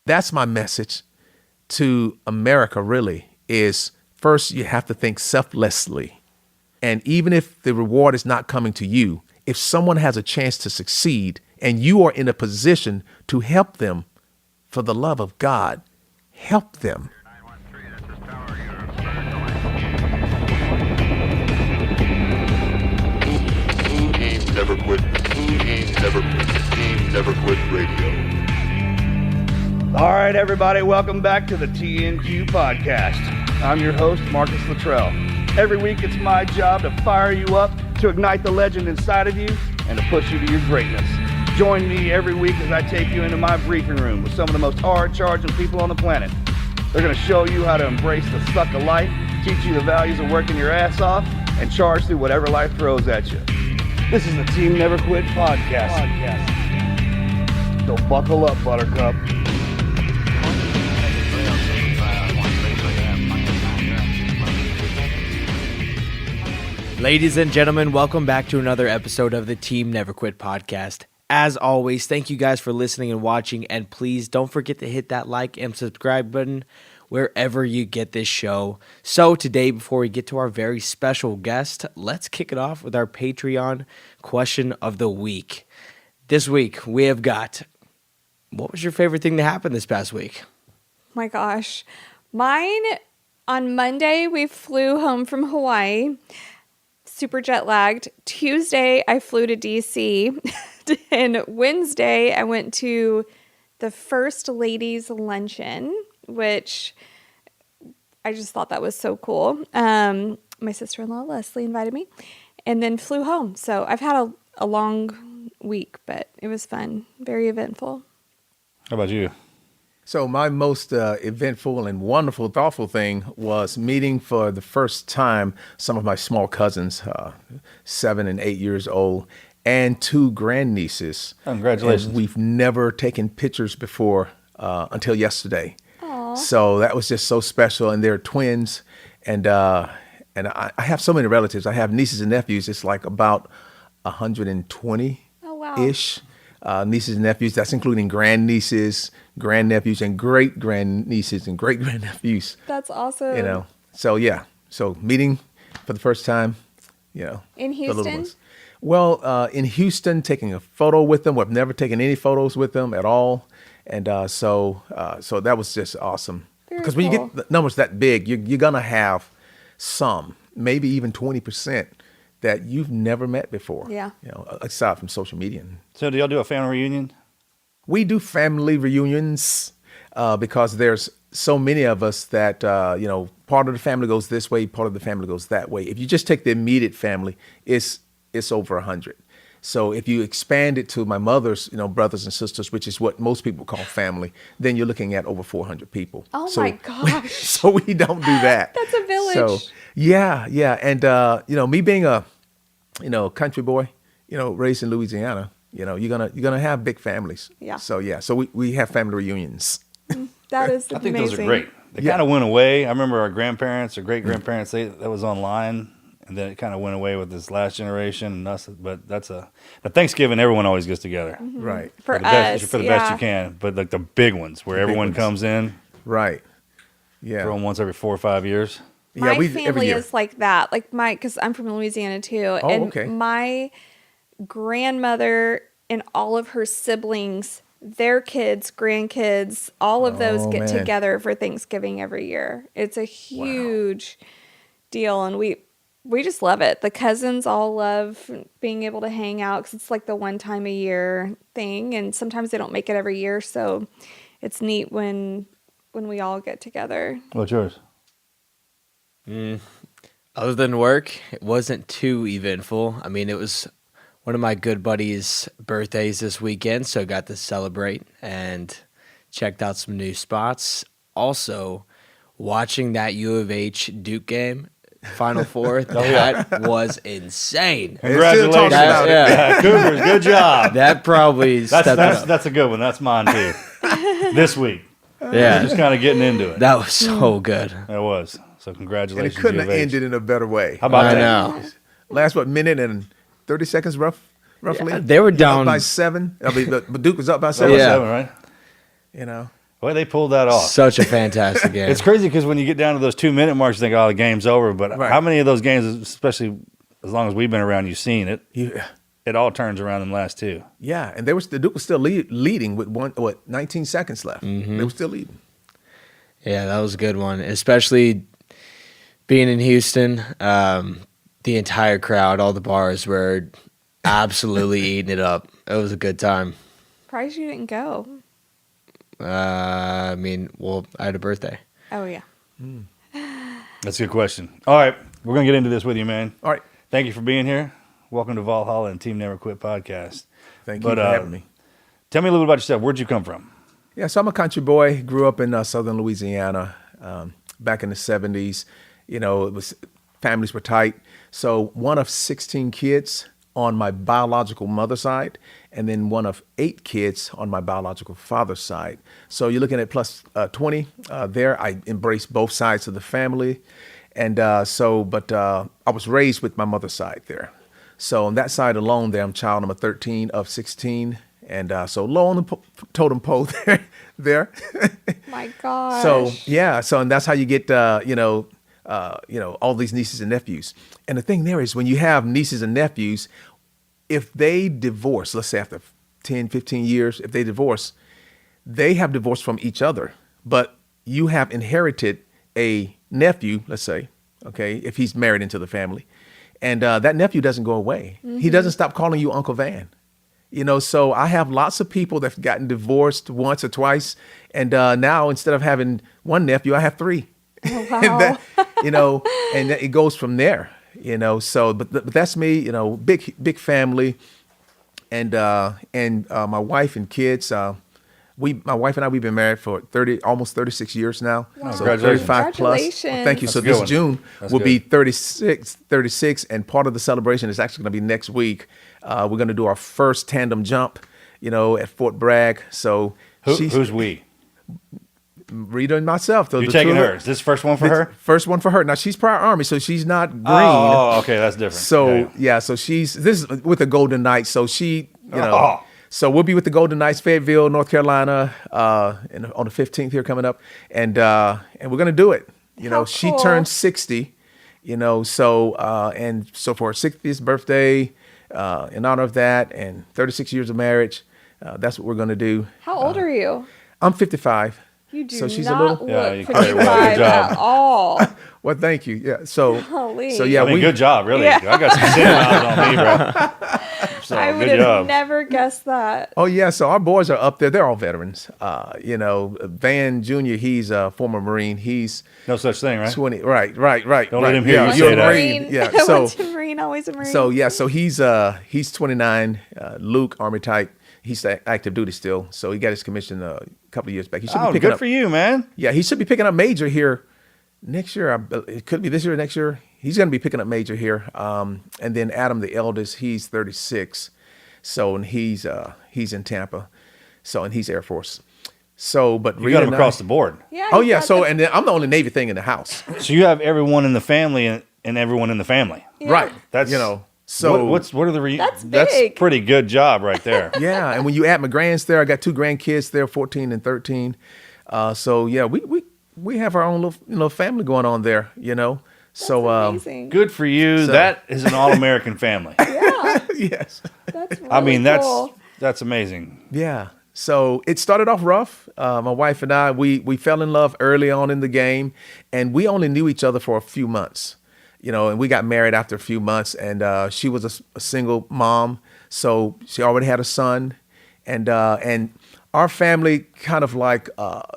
That's my message to America, really, is first you have to think selflessly. And even if the reward is not coming to you, if someone has a chance to succeed and you are in a position to help them, for the love of God, help them. Team Never Quit. Team Never Quit. Team Never Quit Radio. All right, everybody, welcome back to the TNQ podcast. I'm your host, Marcus Luttrell. Every week, it's my job to fire you up, to ignite the legend inside of you, and to push you to your greatness. Join me every week as I take you into my briefing room with some of the most hard-charging people on the planet. They're going to show you how to embrace the suck of life, teach you the values of working your ass off, and charge through whatever life throws at you. This is the Team Never Quit podcast. So buckle up, Buttercup. Ladies and gentlemen, welcome back to another episode of the Team Never Quit podcast. As always, thank you guys for listening and watching, and please don't forget to hit that like and subscribe button wherever you get this show. So today, before we get to our very special guest, let's kick it off with our Patreon question of the week. This week, we have got, what was your favorite thing to happen this past week? My gosh. Mine, on Monday, we flew home from Hawaii. Super jet lagged. Tuesday, I flew to DC. And Wednesday, I went to the First Ladies Luncheon, which I just thought that was so cool. My sister-in-law, Leslie, invited me and then flew home. So I've had a long week, but it was fun. Very eventful. How about you? So my most eventful and wonderful, thoughtful thing was meeting for the first time some of my small cousins, 7 and 8 years old, and 2 grandnieces. Congratulations. And we've never taken pictures before until yesterday. Aww. So that was just so special. And they're twins. And I have so many relatives. I have nieces and nephews. It's like about 120-ish. Oh, wow. Nieces and nephews. That's including grandnieces, grandnephews, and great-grandnieces and great-grandnephews. That's awesome. You know, so yeah. So meeting for the first time, you know. In the little Houston? ones. Well, in Houston, taking a photo with them. We've never taken any photos with them at all. And so that was just awesome. Because when you get the numbers that big, you're going to have some, maybe even 20% that you've never met before. Yeah. You know, aside from social media. So do y'all do a family reunion? We do family reunions because there's so many of us that, part of the family goes this way, part of the family goes that way. If you just take the immediate family, it's over 100. So if you expand it to my mother's, brothers and sisters, which is what most people call family, then you're looking at over 400 people. Oh, my gosh. So we don't do that. That's a village. So yeah. And, me being a, country boy, raised in Louisiana, you're gonna have big families. Yeah. So yeah. So we have family reunions. That is I think amazing. those are great. They kind of went away. I remember our grandparents or great-grandparents, that was online. And then it kind of went away with this last generation and us. But that's a Thanksgiving, everyone always gets together. Mm-hmm. Right. For the best, us, for the best you can. But like the big ones where everyone ones. comes in. Right. Yeah. Throw them once every 4 or 5 years. My every family year. is like that. Like because I'm from Louisiana too. Oh, and okay. my grandmother and all of her siblings, their kids, grandkids, all of those get man. together for Thanksgiving every year. It's a huge deal. And we just love it. The cousins all love being able to hang out because it's like the one time a year thing. And sometimes they don't make it every year. So it's neat when we all get together. What's yours? Other than work, it wasn't too eventful. I mean, it was one of my good buddies' birthdays this weekend, so I got to celebrate and checked out some new spots. Also, watching that U of H Duke game, Final Four, that was insane. Congratulations. talking about it. Yeah, Cougars, good job. That probably stepped it up. That's a good one. That's mine too. This week. Yeah, Just kind of getting into it. that was so good. That was. So And congratulations. it couldn't U have of H. ended in a better way. How about I that? know. Last minute and 30 seconds roughly? Yeah, they were down Up by 7. I mean, but Duke was up by That 7. was Yeah. 7, right? Well, they pulled that off. Such a fantastic game. It's crazy because when you get down to those 2-minute marks, you think, oh, the game's over. But Right. how many of those games, especially as long as we've been around, you've seen it, Yeah. it all turns around them last two. Yeah, and the Duke was still leading with 19 seconds left. They were still leading. Yeah, that was a good one, especially being in Houston. The entire crowd, all the bars were absolutely eating it up. It was a good time. Surprised you didn't go. I had a birthday. Oh, yeah. That's a good question. All right, we're going to get into this with you, man. All right. Thank you for being here. Welcome to Valhalla and Team Never Quit podcast. Thank you for having me. Tell me a little bit about yourself. Where'd you come from? Yeah, so I'm a country boy. Grew up in southern Louisiana back in the 70s. Families were tight. So one of 16 kids on my biological mother's side, and then one of 8 kids on my biological father's side. So you're looking at plus 20 there. I embraced both sides of the family. And I was raised with my mother's side there. So on that side alone there, I'm child number 13 of 16. And so low on the totem pole there. My gosh. And that's how you get, all these nieces and nephews. And the thing there is when you have nieces and nephews, if they divorce, let's say after 10, 15 years, if they divorce, they have divorced from each other, but you have inherited a nephew, let's say, okay, if he's married into the family, and that nephew doesn't go away. He doesn't stop calling you Uncle Vann. So I have lots of people that have gotten divorced once or twice, and now instead of having one nephew, I have 3. Oh, wow. and it goes from there. So but that's me. Big family, and my wife and kids. My wife and I, we've been married for almost 36 years now. Wow. So Congratulations. 35 plus. Well, thank you. That's So a good this one. June That's will good. be 36, and part of the celebration is actually going to be next week. We're going to do our first tandem jump, at Fort Bragg. So Who's we? Rita and myself. You taking her? Is this first one for her? First one for her. Now she's prior Army, so she's not green. Oh, okay, that's different. So so this is with the Golden Knights. So she, Oh. so we'll be with the Golden Knights, Fayetteville, North Carolina, on the 15th here coming up, and we're gonna do it. How She cool. turned 60. So for her 60th birthday, in honor of that, and 36 years of marriage, that's what we're gonna do. How old are you? I'm 55. You do so she's not a little. look Yeah, you carry well. 55 Good job. at all. Well, thank you. Yeah. So Holy. so yeah, good job, really. Yeah. I got some 10 miles on me, bro. So, I would good have job. never guessed that. Oh yeah, so our boys are up there. They're all veterans. Vann Jr. He's a former Marine. He's No such thing, right? 20. Right. Don't let him hear you Once say a that. Marine, Yeah. once a Marine, always a Marine. So he's 29. Luke, Army type. He's active duty still. So he got his commission a couple of years back. He should be Oh, picking good up. for you, man. Yeah, he should be picking up major here next year. It could be this year or next year. He's going to be picking up major here. And then Adam, the eldest, he's 36. So, and he's in Tampa. So, and he's Air Force. So, but You Rita got him and across I- the board. yeah. Oh you yeah. got So, the- and then I'm the only Navy thing in the house. So you have everyone in the family and everyone in the family. Yeah. Right. That's So what are the That's That's big. pretty good job right there. yeah, and when you add my grands there, I got 2 grandkids there, 14 and 13. So yeah, we have our own little family going on there. That's So amazing. Good for you. So- That is an all-American family. Yeah, yes, that's really I mean, cool. that's amazing. yeah. So it started off rough. My wife and I, we fell in love early on in the game, and we only knew each other for a few months. And we got married after a few months, and she was a single mom, so she already had a son, and our family kind of like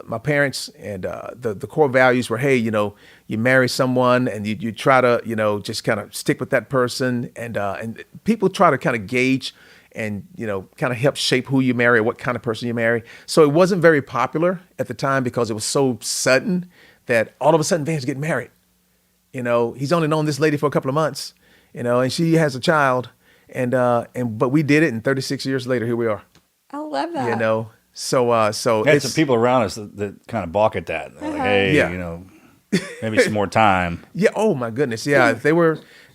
my parents and the core values were, hey, you marry someone and you try to just kind of stick with that person, and people try to kind of gauge and kind of help shape who you marry, what kind of person you marry. So it wasn't very popular at the time because it was so sudden that all of a sudden Vann's getting married. He's only known this lady for a couple of months, and she has a child, and but we did it, and 36 years later, here we are. I love that. So Had it's some people around us that kind of balk at that. They're like, hey, Yeah. maybe some more time. yeah. Oh my goodness, yeah.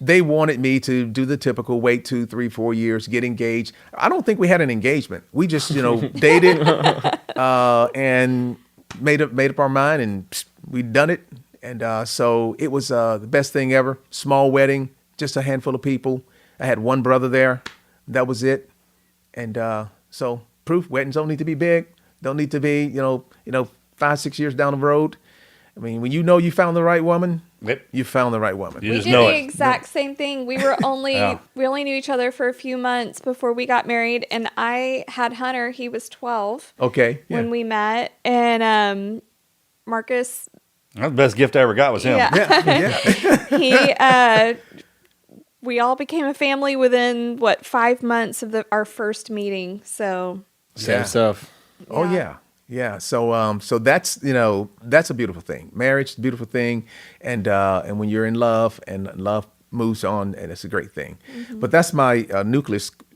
They wanted me to do the typical wait 2, 3, 4 years, get engaged. I don't think we had an engagement. We just dated, and made up our mind, and we'd done it. And so it was the best thing ever. Small wedding, just a handful of people. I had one brother there. That was it. And so proof, weddings don't need to be big. Don't need to be, 5-6 years down the road. I mean, when you found the right woman, you found the right woman. You We just did know the it. exact same thing. We were only Yeah. we only knew each other for a few months before we got married, and I had Hunter. He was 12 Okay. Yeah. when we met, and Marcus, That's the best gift I ever got was him. yeah, Yeah. he we all became a family within 5 months of our first meeting. So Same Yeah. stuff. Oh yeah. Yeah. So that's that's a beautiful thing. Marriage is a beautiful thing, and when you're in love and love moves on, and it's a great thing. But that's my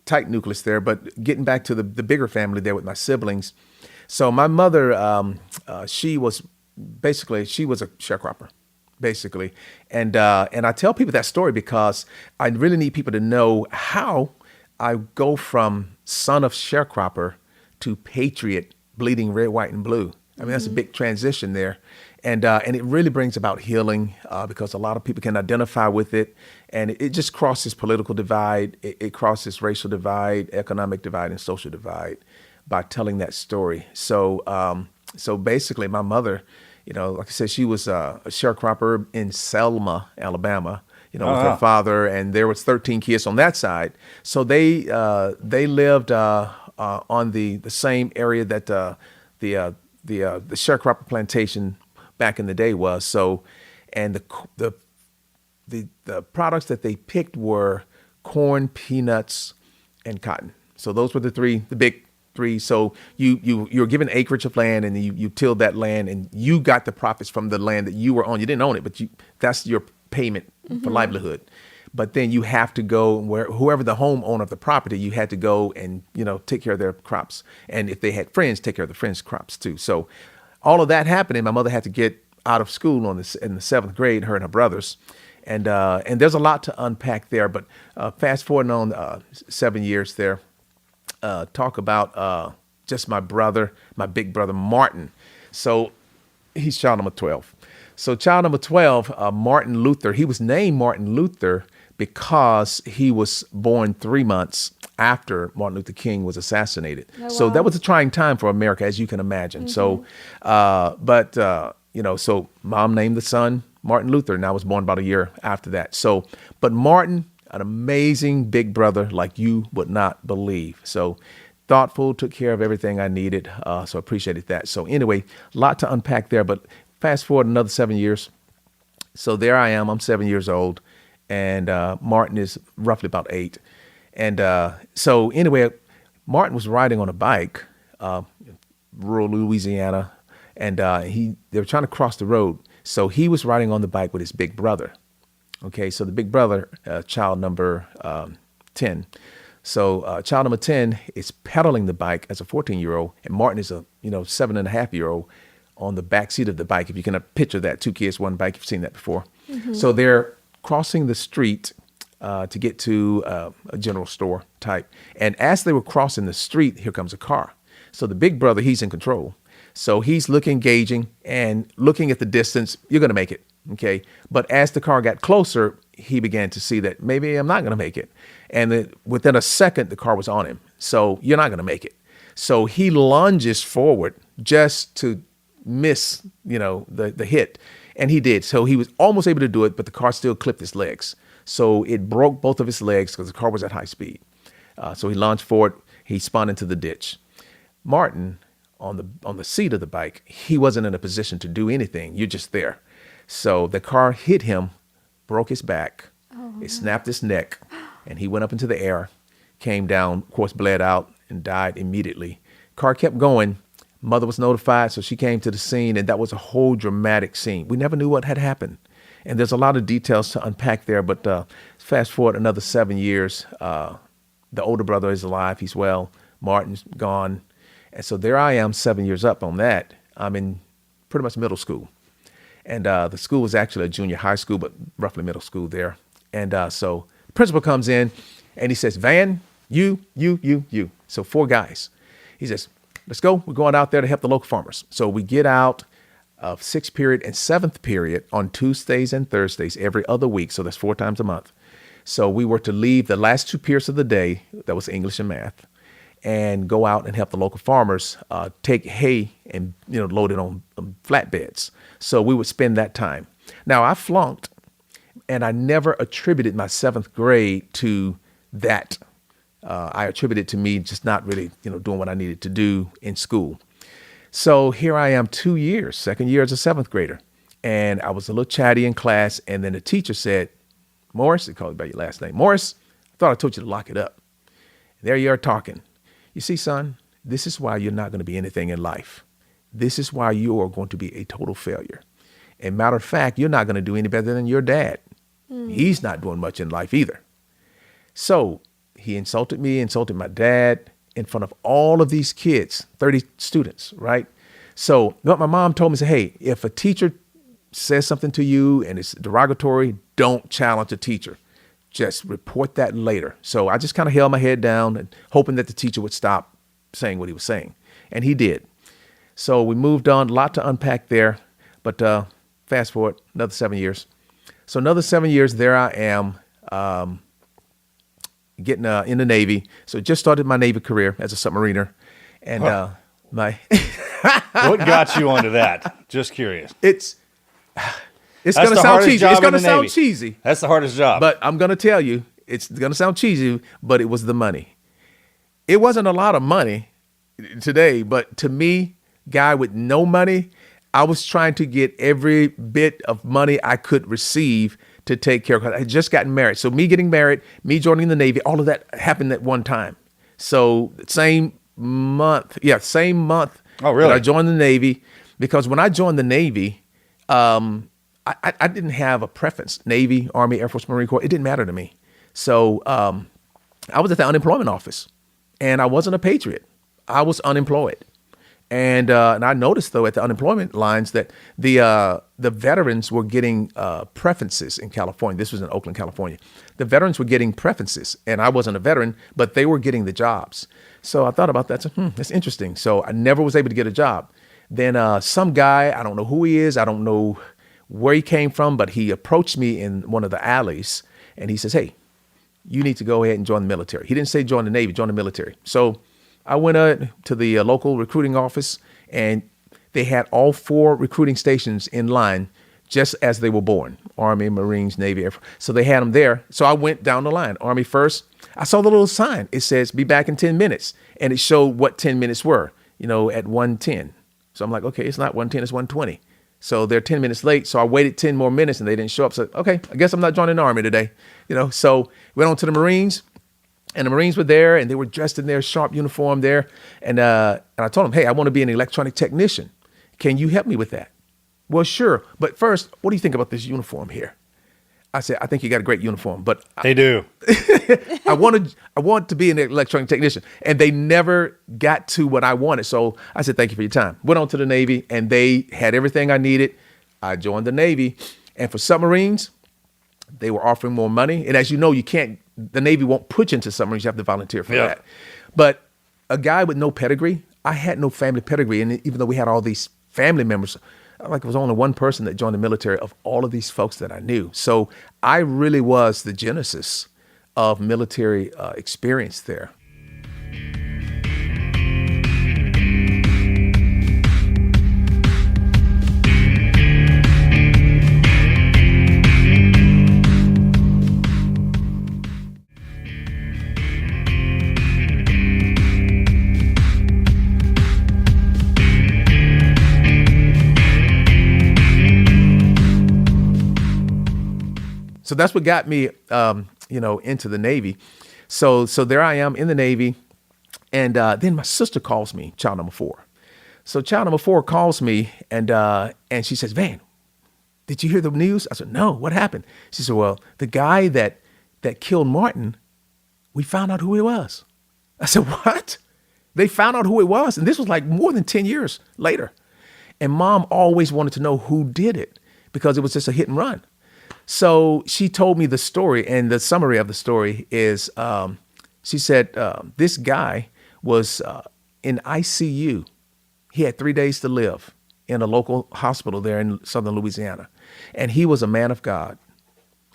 tight nucleus there. But getting back to the bigger family there with my siblings. So my mother, she was a sharecropper, basically, and I tell people that story because I really need people to know how I go from son of sharecropper to patriot, bleeding red, white, and blue. I mean, that's a big transition there. And it really brings about healing because a lot of people can identify with it. And it just crosses political divide. It crosses racial divide, economic divide, and social divide by telling that story. So so basically, my mother, like I said, she was a sharecropper in Selma, Alabama, with her father. And there was 13 kids on that side. So they lived on the same area that the sharecropper plantation back in the day was. So, and the products that they picked were corn, peanuts, and cotton. So those were the big three. So you're given acreage of land, and you tilled that land, and you got the profits from the land that you were on. You didn't own it, but that's your payment for livelihood. But then you have to go whoever the homeowner of the property, you had to go and, take care of their crops. And if they had friends, take care of the friends' crops too. So all of that happening, my mother had to get out of school in the 7th grade, her and her brothers. And there's a lot to unpack there. But fast forwarding on 7 years there, talk about just my big brother, Martin. So he's child number 12. So child number 12, Martin Luther, he was named Martin Luther because he was born 3 months after Martin Luther King was assassinated. Oh, So wow. that was a trying time for America, as you can imagine. So, so mom named the son Martin Luther, and I was born about a year after that. So, but Martin, an amazing big brother like you would not believe. So thoughtful, took care of everything I needed. So appreciated that. So anyway, a lot to unpack there, but fast forward another 7 years. So there I am, I'm 7 years old, and Martin is roughly about 8. And so anyway, Martin was riding on a bike, rural Louisiana, and they were trying to cross the road. So he was riding on the bike with his big brother. Okay, so the big brother, child number 10. So child number 10 is pedaling the bike as a 14-year-old, and Martin is a 7.5-year-old on the back seat of the bike. If you can picture that, 2 kids, 1 bike, you've seen that before. So they're crossing the street to get to a general store type. And as they were crossing the street, here comes a car. So the big brother, he's in control. So he's engaging and looking at the distance. You're going to make it. Okay. But as the car got closer, he began to see that maybe I'm not going to make it. And within a second, the car was on him. So you're not going to make it. So he lunges forward just to miss, the hit. And he did. So he was almost able to do it, but the car still clipped his legs. So it broke both of his legs because the car was at high speed. So he lunged forward. He spun into the ditch. Martin, on the seat of the bike, he wasn't in a position to do anything. You're just there. So the car hit him, broke his back. It snapped his neck, and he went up into the air, came down, of course, bled out, and died immediately. Car kept going. Mother was notified, so she came to the scene, and that was a whole dramatic scene. We never knew what had happened. And there's a lot of details to unpack there, but fast forward another 7 years. The older brother is alive. He's well. Martin's gone. And so there I am 7 years up on that. I'm in pretty much middle school. And the school was actually a junior high school, but roughly middle school there. And so the principal comes in, and he says, Vann, you. So 4 guys. He says, let's go. We're going out there to help the local farmers. So we get out of 6th period and 7th period on Tuesdays and Thursdays every other week. So that's 4 times a month. So we were to leave the last 2 periods of the day, that was English and math, and go out and help the local farmers take hay and load it on flatbeds. So we would spend that time. Now I flunked, and I never attributed my 7th grade to that. I attributed it to me just not really doing what I needed to do in school. So here I am 2 years, 2nd year as a 7th grader. And I was a little chatty in class. And then the teacher said, Morris, they called you by your last name. Morris, I thought I told you to lock it up. And there you are talking. You see, son, this is why you're not going to be anything in life. This is why you are going to be a total failure. And matter of fact, you're not going to do any better than your dad. He's not doing much in life either. So he insulted me, insulted my dad, in front of all of these kids, 30 students, right? So what my mom told me, said, hey, if a teacher says something to you and it's derogatory, don't challenge the teacher. Just report that later. So I just kind of held my head down and hoping that the teacher would stop saying what he was saying. And he did. So we moved on, a lot to unpack there. But fast forward, another 7 years. So another 7 years, there I am, getting in the Navy. So just started my Navy career as a submariner. And my What got you onto that? Just curious. it's That's going to the sound hardest cheesy. job It's going to in the sound Navy. cheesy. That's the hardest job. But I'm going to tell you, it's going to sound cheesy, but it was the money. It wasn't a lot of money today, but to me, guy with no money, I was trying to get every bit of money I could receive to take care of. I had just gotten married. So me getting married, me joining the Navy, all of that happened at one time. So same month. Oh, really? That I joined the Navy, because when I joined the Navy, I didn't have a preference. Navy, Army, Air Force, Marine Corps, it didn't matter to me. So I was at the unemployment office, and I wasn't a patriot. I was unemployed. And I noticed, though, at the unemployment lines that the veterans were getting preferences in California. This was in Oakland, California. The veterans were getting preferences, and I wasn't a veteran, but they were getting the jobs. So I thought about that. So, that's interesting. So I never was able to get a job. Then some guy, I don't know who he is, I don't know where he came from, but he approached me in one of the alleys, and he says, hey, you need to go ahead and join the military. He didn't say join the Navy, join the military. So I went to the local recruiting office, and they had all 4 recruiting stations in line just as they were born: Army, Marines, Navy, Air Force. So they had them there. So I went down the line. Army first. I saw the little sign. It says, be back in 10 minutes. And it showed what 10 minutes were, at 1:10. So I'm like, okay, it's not 1:10, it's 1:20. So they're 10 minutes late. So I waited 10 more minutes and they didn't show up. So, okay, I guess I'm not joining the Army today. So went on to the Marines. And the Marines were there, and they were dressed in their sharp uniform there. And I told them, hey, I want to be an electronic technician. Can you help me with that? Well, sure. But first, what do you think about this uniform here? I said, I think you got a great uniform, but they do. I want to be an electronic technician. And they never got to what I wanted. So I said, thank you for your time. Went on to the Navy, and they had everything I needed. I joined the Navy. And for submarines, they were offering more money. And as you know, the Navy won't put you into submarines. You have to volunteer for that. But a guy with no pedigree, I had no family pedigree. And even though we had all these family members, like it was only one person that joined the military of all of these folks that I knew. So I really was the genesis of military experience there. So that's what got me, into the Navy. So there I am in the Navy. And then my sister calls me, child number 4. So child number 4 calls me and she says, Vann, did you hear the news? I said, no, what happened? She said, well, the guy that killed Martin, we found out who he was. I said, what? They found out who it was. And this was like more than 10 years later. And Mom always wanted to know who did it because it was just a hit and run. So she told me the story, and the summary of the story is, she said, this guy was in ICU. He had 3 days to live in a local hospital there in southern Louisiana. And he was a man of God.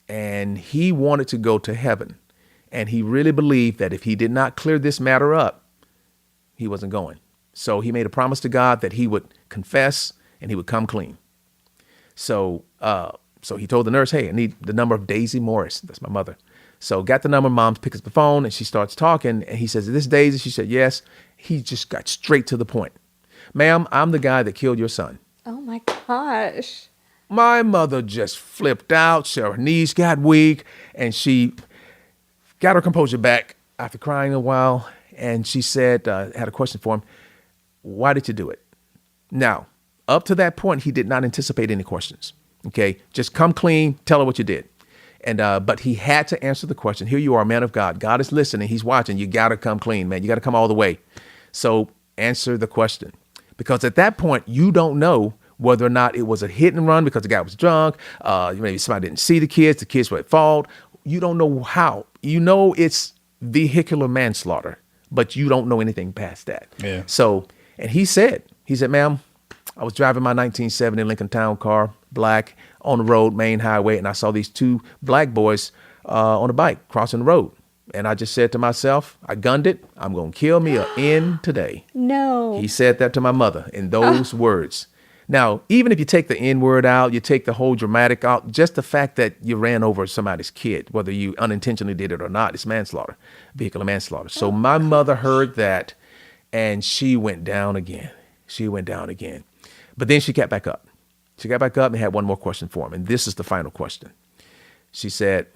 And he wanted to go to heaven. And he really believed that if he did not clear this matter up, he wasn't going. So he made a promise to God that he would confess and he would come clean. So he told the nurse, hey, I need the number of Daisy Morris. That's my mother. So got the number. Mom picks up the phone and she starts talking. And he says, is this Daisy? She said, yes. He just got straight to the point. Ma'am, I'm the guy that killed your son. Oh my gosh. My mother just flipped out. So her knees got weak and she got her composure back after crying a while. And she said, had a question for him. Why did you do it? Now, up to that point, he did not anticipate any questions. Okay, just come clean, tell her what you did. And but he had to answer the question. Here you are, man of God. God is listening. He's watching. You got to come clean, man. You got to come all the way. So answer the question. Because at that point, you don't know whether or not it was a hit and run because the guy was drunk. Maybe somebody didn't see the kids were at fault. You don't know how. You know it's vehicular manslaughter, but you don't know anything past that. Yeah. So, and he said, ma'am, I was driving my 1970 Lincoln Town car, black, on the road, main highway, and I saw these two black boys on a bike crossing the road. And I just said to myself, I gunned it. I'm going to kill me an end today. No. He said that to my mother in those words. Now, even if you take the N word out, you take the whole dramatic out, just the fact that you ran over somebody's kid, whether you unintentionally did it or not, it's manslaughter, vehicular manslaughter. So my mother heard that and she went down again. But then she got back up. She got back up and had one more question for him. And this is the final question. She said,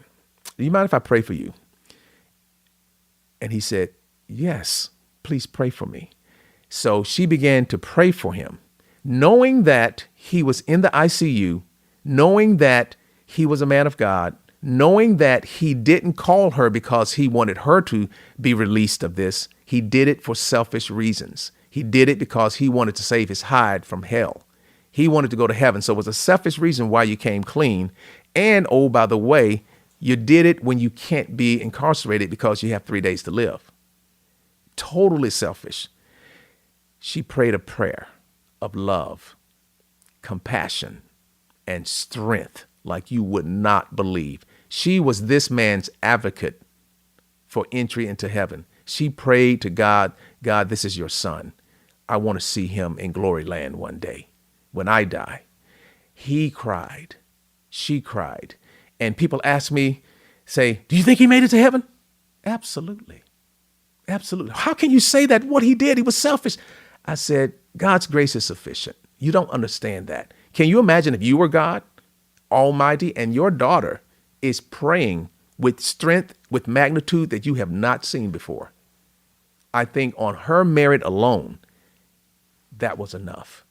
do you mind if I pray for you? And he said, yes, please pray for me. So she began to pray for him, knowing that he was in the ICU, knowing that he was a man of God, knowing that he didn't call her because he wanted her to be released of this. He did it for selfish reasons. He did it because he wanted to save his hide from hell. He wanted to go to heaven. So it was a selfish reason why you came clean. And, oh, by the way, you did it when you can't be incarcerated because you have 3 days to live. Totally selfish. She prayed a prayer of love, compassion, and strength like you would not believe. She was this man's advocate for entry into heaven. She prayed to God, God, this is your son. I want to see him in glory land one day when I die. He cried. She cried. And people ask me, say, do you think he made it to heaven? Absolutely. Absolutely. How can you say that? What he did, he was selfish. I said, God's grace is sufficient. You don't understand that. Can you imagine if you were God Almighty and your daughter is praying with strength, with magnitude that you have not seen before? I think on her merit alone, that was enough.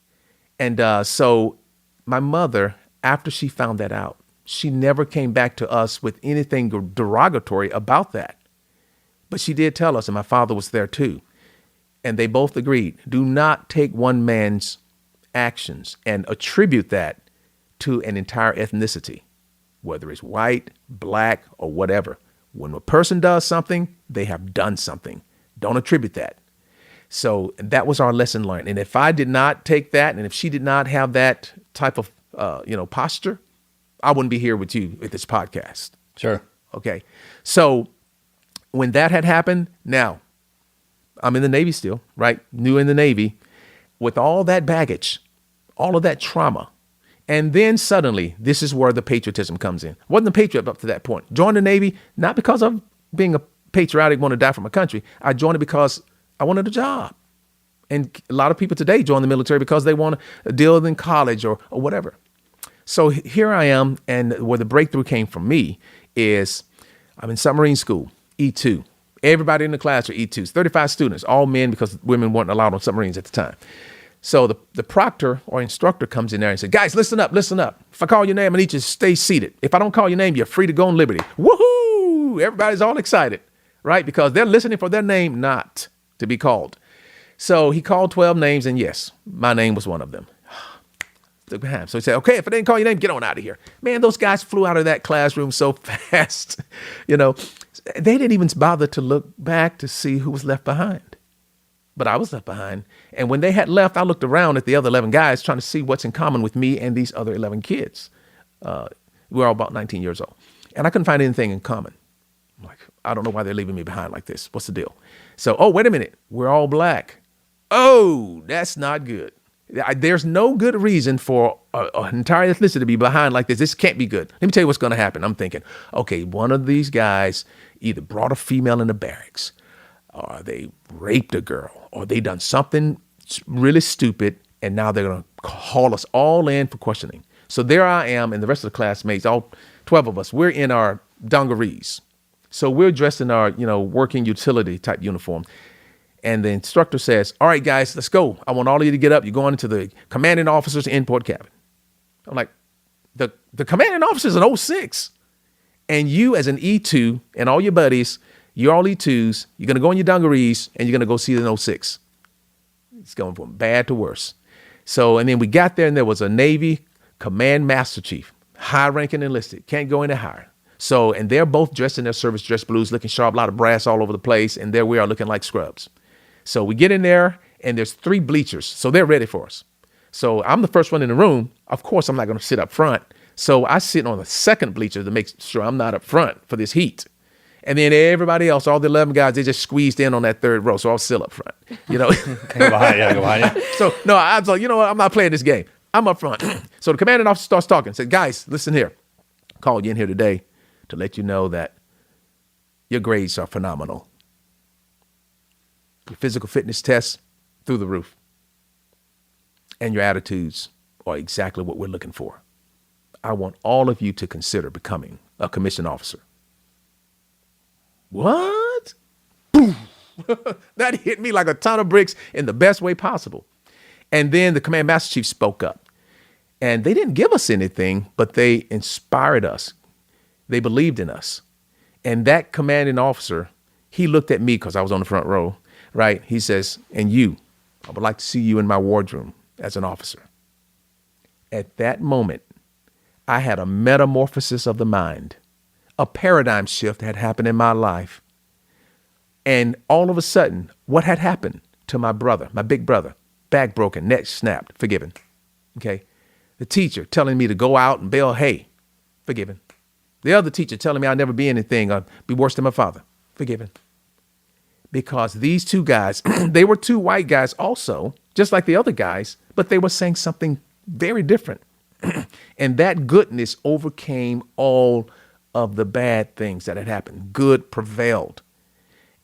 And so my mother, after she found that out, she never came back to us with anything derogatory about that. But she did tell us, and my father was there too. And they both agreed, do not take one man's actions and attribute that to an entire ethnicity, whether it's white, black, or whatever. When a person does something, they have done something. Don't attribute that. So that was our lesson learned. And if I did not take that, and if she did not have that type of, posture, I wouldn't be here with you at this podcast. Sure. Okay. So when that had happened, now I'm in the Navy still, right? New in the Navy with all that baggage, all of that trauma. And then suddenly, this is where the patriotism comes in. Wasn't a patriot up to that point. Joined the Navy, not because of being a patriotic, want to die for my country. I joined it because I wanted a job. And a lot of people today join the military because they want to deal in college or whatever. So here I am, and where the breakthrough came from me is I'm in submarine school, E2. Everybody in the class are E2s, 35 students, all men because women weren't allowed on submarines at the time. So the proctor or instructor comes in there and says, guys, listen up. If I call your name, I need you to stay seated. If I don't call your name, you're free to go on liberty. Woohoo! Everybody's all excited, right? Because they're listening for their name not to be called. So he called 12 names, and yes, my name was one of them. So he said, okay, if I didn't call your name, get on out of here. Man, those guys flew out of that classroom so fast. They didn't even bother to look back to see who was left behind. but I was left behind. And when they had left, I looked around at the other 11 guys trying to see what's in common with me and these other 11 kids. We were all about 19 years old. And I couldn't find anything in common. I'm like, I don't know why they're leaving me behind like this. What's the deal? So, oh, wait a minute. We're all black. Oh, that's not good. There's no good reason for an entire ethnicity to be behind like this. This can't be good. Let me tell you what's going to happen. I'm thinking, okay, one of these guys either brought a female in the barracks, or they raped a girl, or they done something really stupid, and now they're going to haul us all in for questioning. So there I am, and the rest of the classmates, all 12 of us, we're in our dungarees. So we're dressed in our, working utility type uniform. And the instructor says, all right, guys, let's go. I want all of you to get up. You're going into the commanding officer's import cabin. I'm like, the commanding officer's an 06. And you as an E2 and all your buddies, you're all E2s. You're going to go in your dungarees and you're going to go see the 06. It's going from bad to worse. So, and then we got there and there was a Navy command master chief, high ranking enlisted, can't go any higher. So, and they're both dressed in their service dress blues, looking sharp, a lot of brass all over the place. And there we are looking like scrubs. So we get in there and there's 3 bleachers. So they're ready for us. So I'm the first one in the room. Of course, I'm not going to sit up front. So I sit on the second bleacher to make sure I'm not up front for this heat. And then everybody else, all the 11 guys, they just squeezed in on that 3rd row. So I'll sit up front, Go behind you. So no, I was like, you know what? I'm not playing this game. I'm up front. So the commanding officer starts talking, said, guys, listen here. I called you in here today to let you know that your grades are phenomenal. Your physical fitness tests through the roof. And your attitudes are exactly what we're looking for. I want all of you to consider becoming a commissioned officer. What? Boom. That hit me like a ton of bricks in the best way possible. And then the command master chief spoke up. And they didn't give us anything, but they inspired us. They believed in us. And that commanding officer, he looked at me because I was on the front row, right? He says, and you, I would like to see you in my wardroom as an officer. At that moment, I had a metamorphosis of the mind. A paradigm shift had happened in my life. And all of a sudden, what had happened to my brother, my big brother, back broken, neck snapped, forgiven. Okay. The teacher telling me to go out and bale hay, forgiven. The other teacher telling me I'll never be anything or be worse than my father, forgiven. Because these 2 guys, they were 2 white guys also, just like the other guys, but they were saying something very different. And that goodness overcame all of the bad things that had happened. Good prevailed.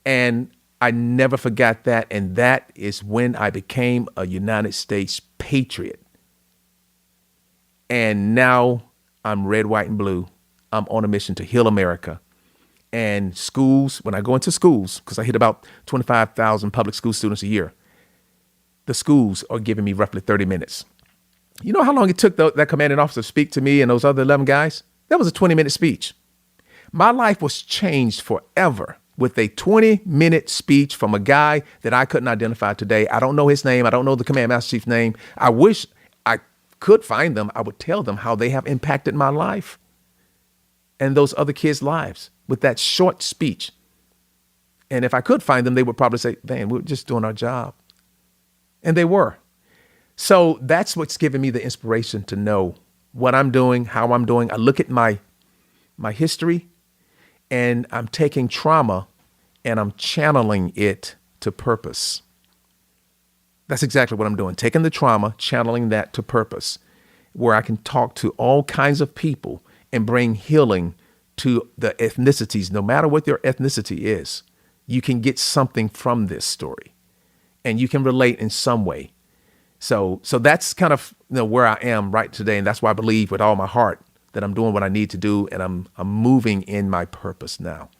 And I never forgot that. And that is when I became a United States patriot. And now I'm red, white, and blue. I'm on a mission to heal America. And schools, when I go into schools, because I hit about 25,000 public school students a year, the schools are giving me roughly 30 minutes. You know how long it took that commanding officer to speak to me and those other 11 guys? That was a 20-minute speech. My life was changed forever with a 20-minute speech from a guy that I couldn't identify today. I don't know his name. I don't know the command master chief's name. I wish I could find them. I would tell them how they have impacted my life and those other kids' lives with that short speech. And if I could find them, they would probably say, man, we're just doing our job. And they were. So that's what's given me the inspiration to know what I'm doing, how I'm doing. I look at my history and I'm taking trauma and I'm channeling it to purpose. That's exactly what I'm doing. Taking the trauma, channeling that to purpose, where I can talk to all kinds of people and bring healing to the ethnicities. No matter what their ethnicity is, you can get something from this story and you can relate in some way. So that's kind of where I am right today. And that's why I believe with all my heart that I'm doing what I need to do. And I'm moving in my purpose now.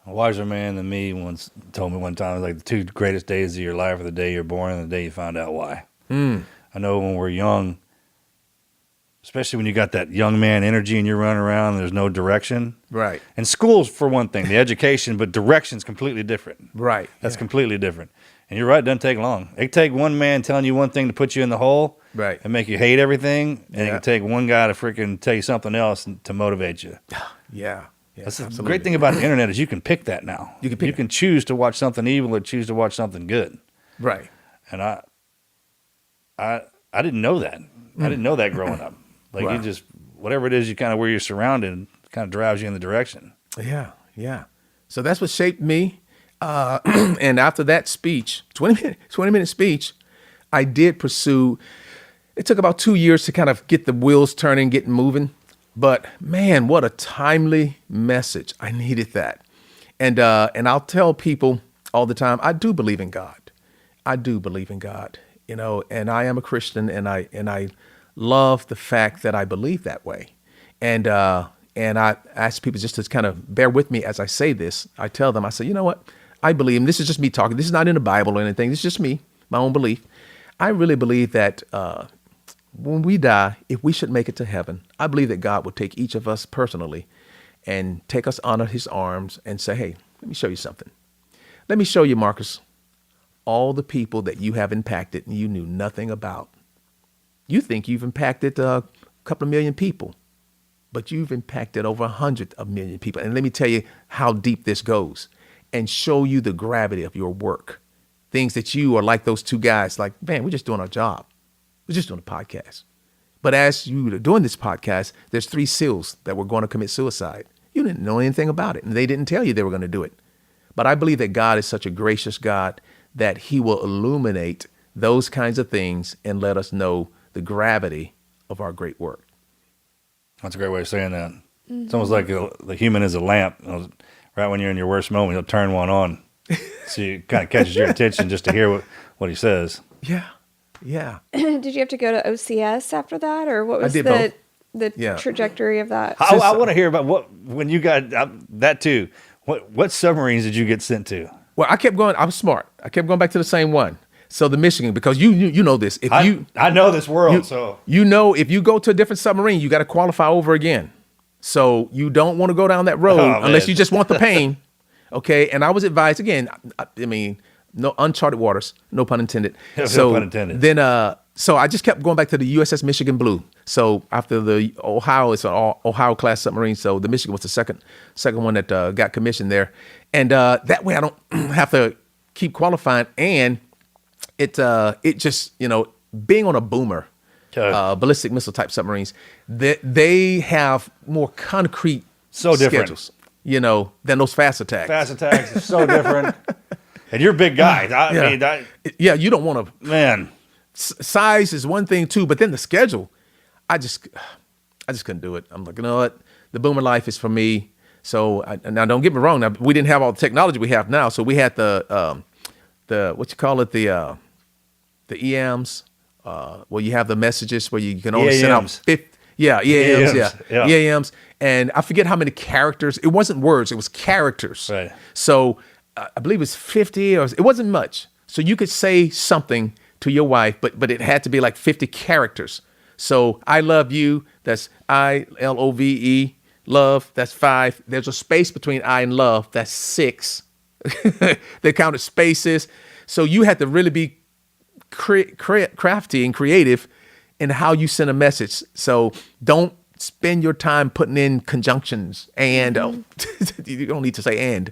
A wiser man than me once told me one time, like the 2 greatest days of your life are the day you're born and the day you find out why. I know when we're young, especially when you got that young man energy and you're running around and there's no direction. Right. And schools, for one thing, the education, but direction's completely different. Right. That's completely different. And you're right, it doesn't take long. It can take one man telling you one thing to put you in the hole, right, and make you hate everything, and it can take one guy to freaking tell you something else to motivate you. Yeah. That's the great thing about the internet is you can pick that now. You can choose to watch something evil or choose to watch something good. Right. And I didn't know that. I didn't know that growing up. Like Wow. you just, whatever it is, you kind of where you're surrounded kind of drives you in the direction. Yeah. Yeah. So that's what shaped me. And after that speech, 20-minute speech, I did pursue. It took about 2 years to kind of get the wheels turning, get moving. But man, what a timely message. I needed that. And I'll tell people all the time, I do believe in God. I do believe in God, and I am a Christian, and I love the fact that I believe that way. And I ask people just to kind of bear with me as I say this. I tell them, I say, you know what? I believe, and this is just me talking. This is not in the Bible or anything. This is just me, my own belief. I really believe that when we die, if we should make it to heaven, I believe that God will take each of us personally and take us under his arms and say, hey, let me show you something. Let me show you, Marcus, all the people that you have impacted and you knew nothing about. You think you've impacted a couple of million people, but you've impacted over 100 million people. And let me tell you how deep this goes and show you the gravity of your work. Things that you are like those two guys, like, man, we're just doing our job. We're just doing a podcast. But as you were doing this podcast, there's 3 SEALs that were going to commit suicide. You didn't know anything about it, and they didn't tell you they were going to do it. But I believe that God is such a gracious God that he will illuminate those kinds of things and let us know the gravity of our great work. That's a great way of saying that. It's almost like the human is a lamp. Right when you're in your worst moment, he'll turn one on. So it kind of catches your attention just to hear what he says. Yeah. Yeah. Did you have to go to OCS after that, or what was did the Yeah. trajectory of that? I want to hear about when you got that too. What submarines did you get sent to? Well, I kept going. I was smart. I kept going back to the same one. So the Michigan, because you know this. If I know this world, so if you go to a different submarine, you got to qualify over again. So you don't want to go down that road unless you just want the pain. Okay. And I was advised again. I mean, no uncharted waters, no pun intended. No pun intended. Then, so I just kept going back to the USS Michigan Blue. So after the Ohio, it's an Ohio class submarine. So the Michigan was the second one that got commissioned there, and that way I don't have to keep qualifying. And it just being on a boomer, ballistic missile type submarines, they have more concrete different schedules, than those fast attacks. Fast attacks are so different. And you're a big guy. You don't want to. Man, size is one thing too, but then the schedule, I just couldn't do it. I'm like, you know what? The boomer life is for me. So now, don't get me wrong. Now, we didn't have all the technology we have now. So we had the what you call it, the EMs. Where you have the messages where you can only send out 50. Yeah, EAMs. And I forget how many characters. It wasn't words, it was characters. Right. So I believe it was 50, or it wasn't much. So you could say something to your wife, but it had to be like 50 characters. So I love you, that's ILOVE, love, that's 5. There's a space between I and love, that's 6. They counted spaces. So you had to really be crafty and creative in how you send a message. So don't spend your time putting in conjunctions and you don't need to say and.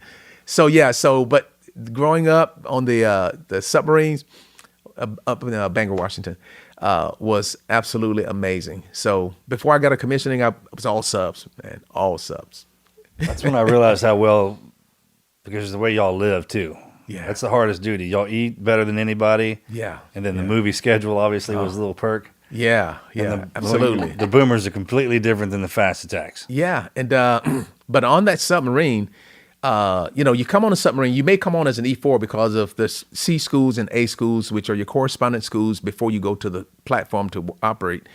So yeah, but growing up on the submarines up in Bangor, Washington, was absolutely amazing. So before I got a commissioning, I was all subs, man, all subs. That's when I realized how well, because of the way y'all live too. Yeah. That's the hardest duty. Y'all eat better than anybody. Yeah. And then the movie schedule obviously was a little perk. Yeah, absolutely. The boomers are completely different than the fast attacks. Yeah, and but on that submarine, you come on a submarine. You may come on as an E4 because of the C schools and A schools, which are your correspondent schools before you go to the platform to operate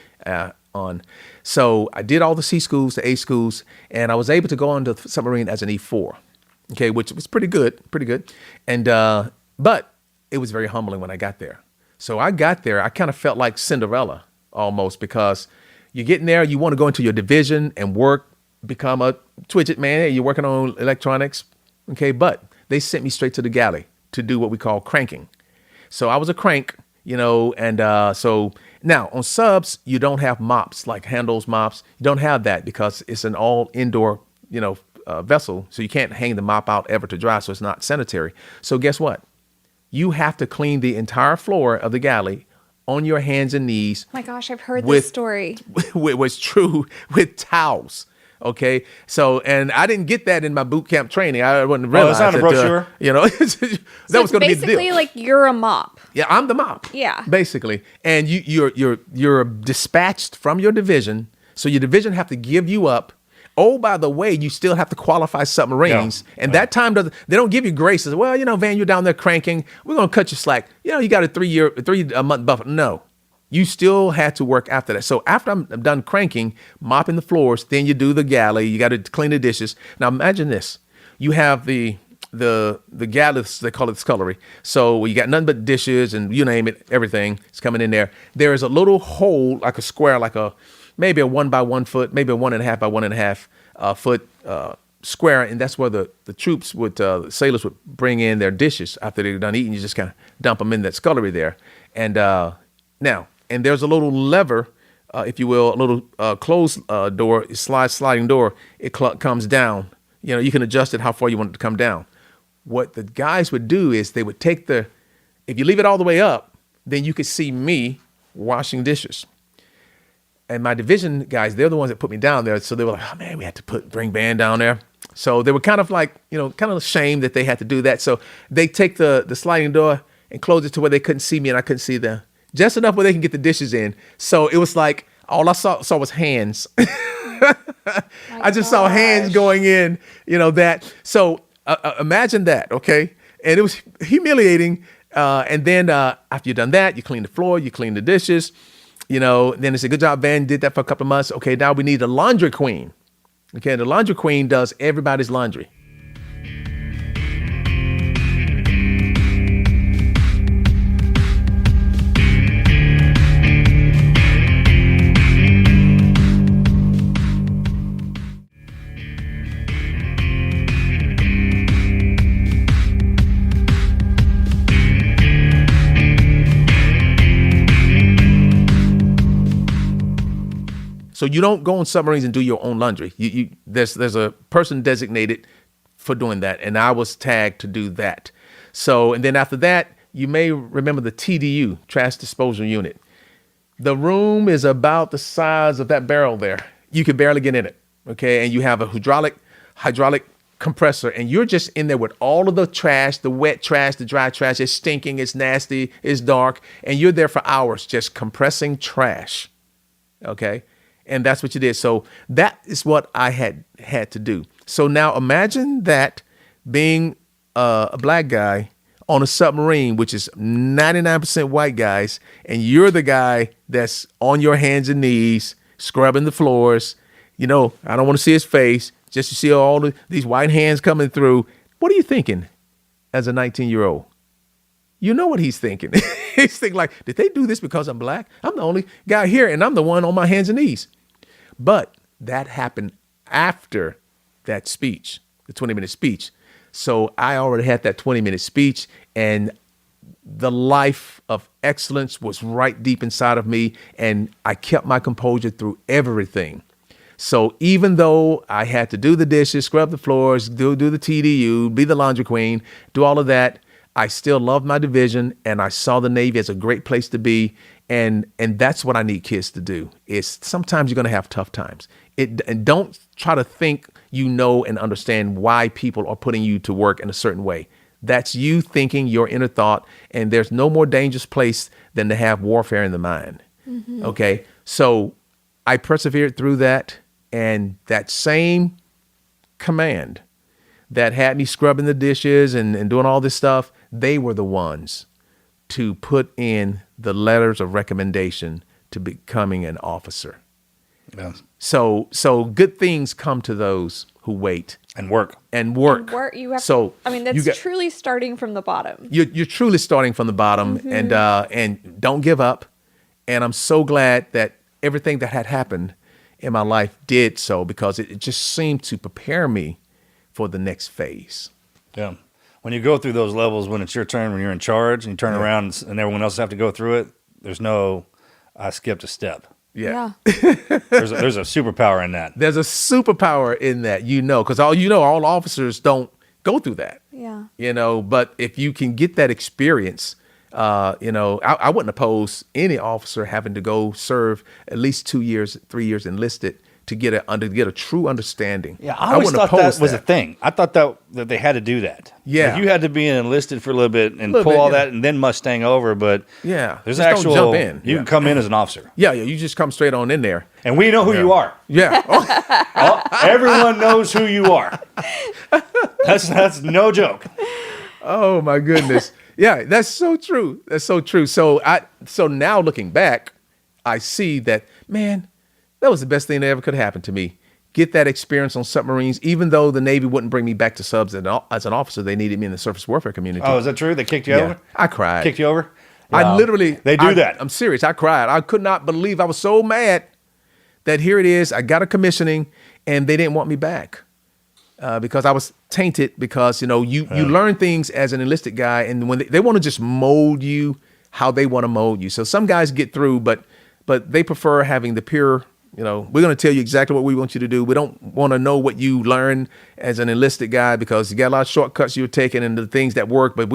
on. So I did all the C schools, the A schools, and I was able to go on the submarine as an E4. Okay, which was pretty good. And but it was very humbling when I got there. So I got there, I kind of felt like Cinderella almost, because you're getting there, you want to go into your division and work, become a Twidget man. Hey, you're working on electronics. Okay, but they sent me straight to the galley to do what we call cranking. So I was a crank, and so now on subs, you don't have mops, like handles mops. You don't have that because it's an all indoor, vessel. So you can't hang the mop out ever to dry. So it's not sanitary. So guess what? you have to clean the entire floor of the galley on your hands and knees. Oh my gosh, I've heard with- this story. Was true with towels. Okay, so and I didn't get that in my boot camp training. I wouldn't realize it's not a that, brochure? that So was going to be the basically deal. like you're a mop. Yeah, I'm the mop. Yeah. Basically. And you're dispatched from your division. So your division have to give you up. Oh, by the way, you still have to qualify submarines. Yeah. And that time they don't give you graces. Well, Van, you're down there cranking. We're gonna cut you slack. You got a 3-month buffer. No. You still had to work after that. So after I'm done cranking, mopping the floors, then you do the galley. You got to clean the dishes. Now imagine this: you have the galley, they call it the scullery. So you got nothing but dishes and you name it, everything is coming in there. There is a little hole, like a square, like maybe a 1 by 1 foot, maybe a 1.5 by 1.5 foot square, and that's where the troops the sailors would bring in their dishes after they're done eating. You just kind of dump them in that scullery there, and now. And there's a little lever, if you will, a little closed door, sliding door. It comes down. You can adjust it how far you want it to come down. What the guys would do is they would take if you leave it all the way up, then you could see me washing dishes. And my division guys, they're the ones that put me down there. So they were like, oh man, we had to bring Vann down there. So they were kind of like, kind of ashamed that they had to do that. So they take the sliding door and close it to where they couldn't see me and I couldn't see them. Just enough where they can get the dishes in. So it was like, all I saw was hands. I just saw hands going in, that. So imagine that, okay? And it was humiliating. And then after you've done that, you clean the floor, you clean the dishes, then they said, good job, Vann, did that for a couple of months. Okay, now we need a laundry queen. Okay, the laundry queen does everybody's laundry. So you don't go on submarines and do your own laundry. There's a person designated for doing that, and I was tagged to do that. So, and then after that, you may remember the TDU, trash disposal unit. The room is about the size of that barrel there. You could barely get in it, okay? And you have a hydraulic compressor, and you're just in there with all of the trash, the wet trash, the dry trash. It's stinking, it's nasty, it's dark, and you're there for hours just compressing trash, okay? And that's what you did. So that is what I had to do. So now imagine that being a black guy on a submarine, which is 99% white guys, and you're the guy that's on your hands and knees, scrubbing the floors. I don't want to see his face, just to see all these white hands coming through. What are you thinking as a 19-year-old? You know what he's thinking. He's thinking like, did they do this because I'm black? I'm the only guy here, and I'm the one on my hands and knees. But that happened after that speech, the 20-minute speech. So I already had that 20-minute speech, and the life of excellence was right deep inside of me, and I kept my composure through everything. So even though I had to do the dishes, scrub the floors, do the TDU, be the laundry queen, do all of that, I still loved my division, and I saw the Navy as a great place to be. And that's what I need kids to do. Is sometimes you're going to have tough times. And don't try to think and understand why people are putting you to work in a certain way. That's you thinking your inner thought, and there's no more dangerous place than to have warfare in the mind. Mm-hmm. Okay, so I persevered through that, and that same command that had me scrubbing the dishes and doing all this stuff, they were the ones to put in the letters of recommendation to becoming an officer. Yeah. So good things come to those who wait And work. You have that's truly starting from the bottom. You're truly starting from the bottom, mm-hmm. And don't give up. And I'm so glad that everything that had happened in my life did so, because it just seemed to prepare me for the next phase. Yeah. When you go through those levels, when it's your turn, when you're in charge and you turn around and everyone else have to go through it, there's no, I skipped a step. Yeah. There's a superpower in that. There's a superpower in that, because all officers don't go through that. Yeah. But if you can get that experience, I wouldn't oppose any officer having to go serve at least 2 years, 3 years enlisted to get a true understanding. Yeah, I always wouldn't thought that oppose was a thing. I thought that they had to do that. Yeah. Like you had to be enlisted for a little bit and Little pull bit, all yeah. that and then Mustang over. But Yeah, there's just actual. don't jump in. You can come in as an officer, Yeah, you just come straight on in there. and we know who you are. Yeah. Oh, Everyone knows who you are. That's no joke. oh my goodness. Yeah, that's so true. That's so true. So now looking back, I see that, man, that was the best thing that ever could happen to me. Get that experience on submarines, even though the Navy wouldn't bring me back to subs as an officer. They needed me in the surface warfare community. Oh, is that true? They kicked you yeah. over? I cried. Kicked you over? I Yeah. literally. They do that. I'm serious. I cried. I could not believe. I was so mad that here it is. I got a commissioning and they didn't want me back because I was tainted because, you learn things as an enlisted guy. And when they want to just mold you how they want to mold you. So some guys get through, but they prefer having the pure, we're going to tell you exactly what we want you to do. We don't want to know what you learn as an enlisted guy because you got a lot of shortcuts you're taking and the things that work. But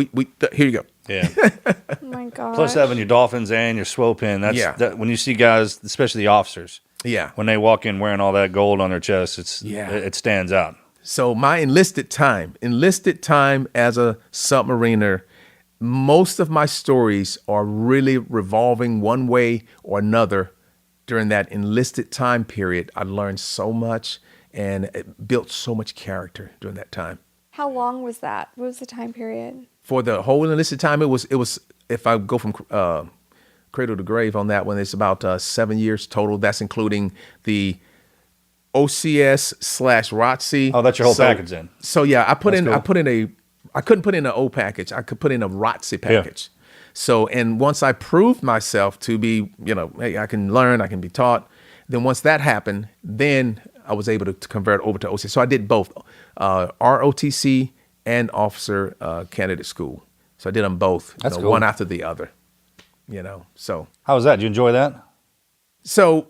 here you go. Yeah. Oh my God. Plus having your dolphins and your SWO pin. That when you see guys, especially the officers, Yeah. when they walk in wearing all that gold on their chest, it stands out. So my enlisted time as a submariner, most of my stories are really revolving one way or another. During that enlisted time period, I learned so much and it built so much character during that time. How long was that? What was the time period? For the whole enlisted time, it was if I go from cradle to grave on that one, it's about 7 years total. That's including the OCS/ROTC. Oh, that's your whole package then. So yeah, I couldn't put in an O package. I could put in a ROTC package. Yeah. So, and once I proved myself to be, hey, I can learn, I can be taught. Then once that happened, then I was able to convert over to OCS. So I did both, ROTC and officer candidate school. So I did them both, That's cool. one after the other, so. How was that? Did you enjoy that? So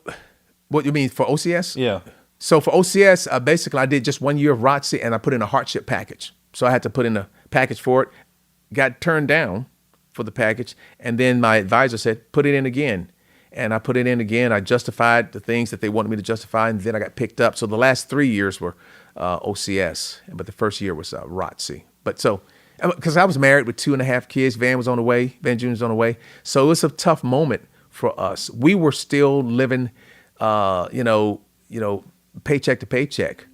what you mean for OCS? Yeah. So for OCS, basically I did just 1 year of ROTC and I put in a hardship package. So I had to put in a package for it, got turned down for the package. And then my advisor said, put it in again. And I put it in again. I justified the things that they wanted me to justify. And then I got picked up. So the last 3 years were OCS, but the first year was ROTC. But so, because I was married with 2.5 kids, Vann was on the way, Vann Jr. was on the way. So it was a tough moment for us. We were still living, paycheck to paycheck.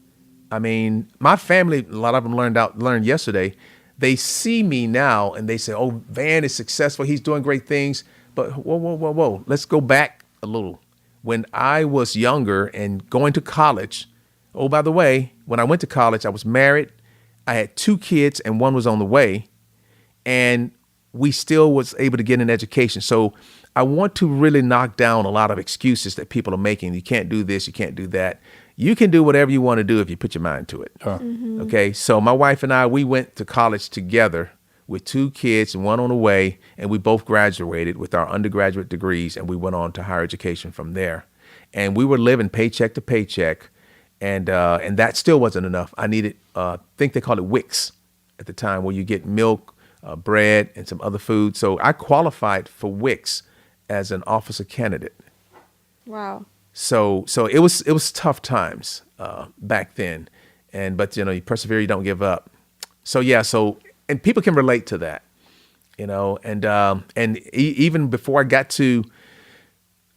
I mean, my family, a lot of them learned yesterday. They see me now and they say, oh, Vann is successful. He's doing great things. But whoa. Let's go back a little. When I was younger and going to college, oh, by the way, when I went to college, I was married. I had 2 kids and one was on the way. And we still was able to get an education. So I want to really knock down a lot of excuses that people are making. You can't do this, you can't do that. You can do whatever you want to do if you put your mind to it. Okay, so my wife and I, we went to college together with 2 kids and one on the way, and we both graduated with our undergraduate degrees, and we went on to higher education from there. And we were living paycheck to paycheck, and that still wasn't enough. I needed, I think they called it WICS at the time, where you get milk, bread, and some other food. So I qualified for WICS as an officer candidate. Wow. So it was tough times back then, but you persevere, you don't give up. So yeah, and people can relate to that, even before I got to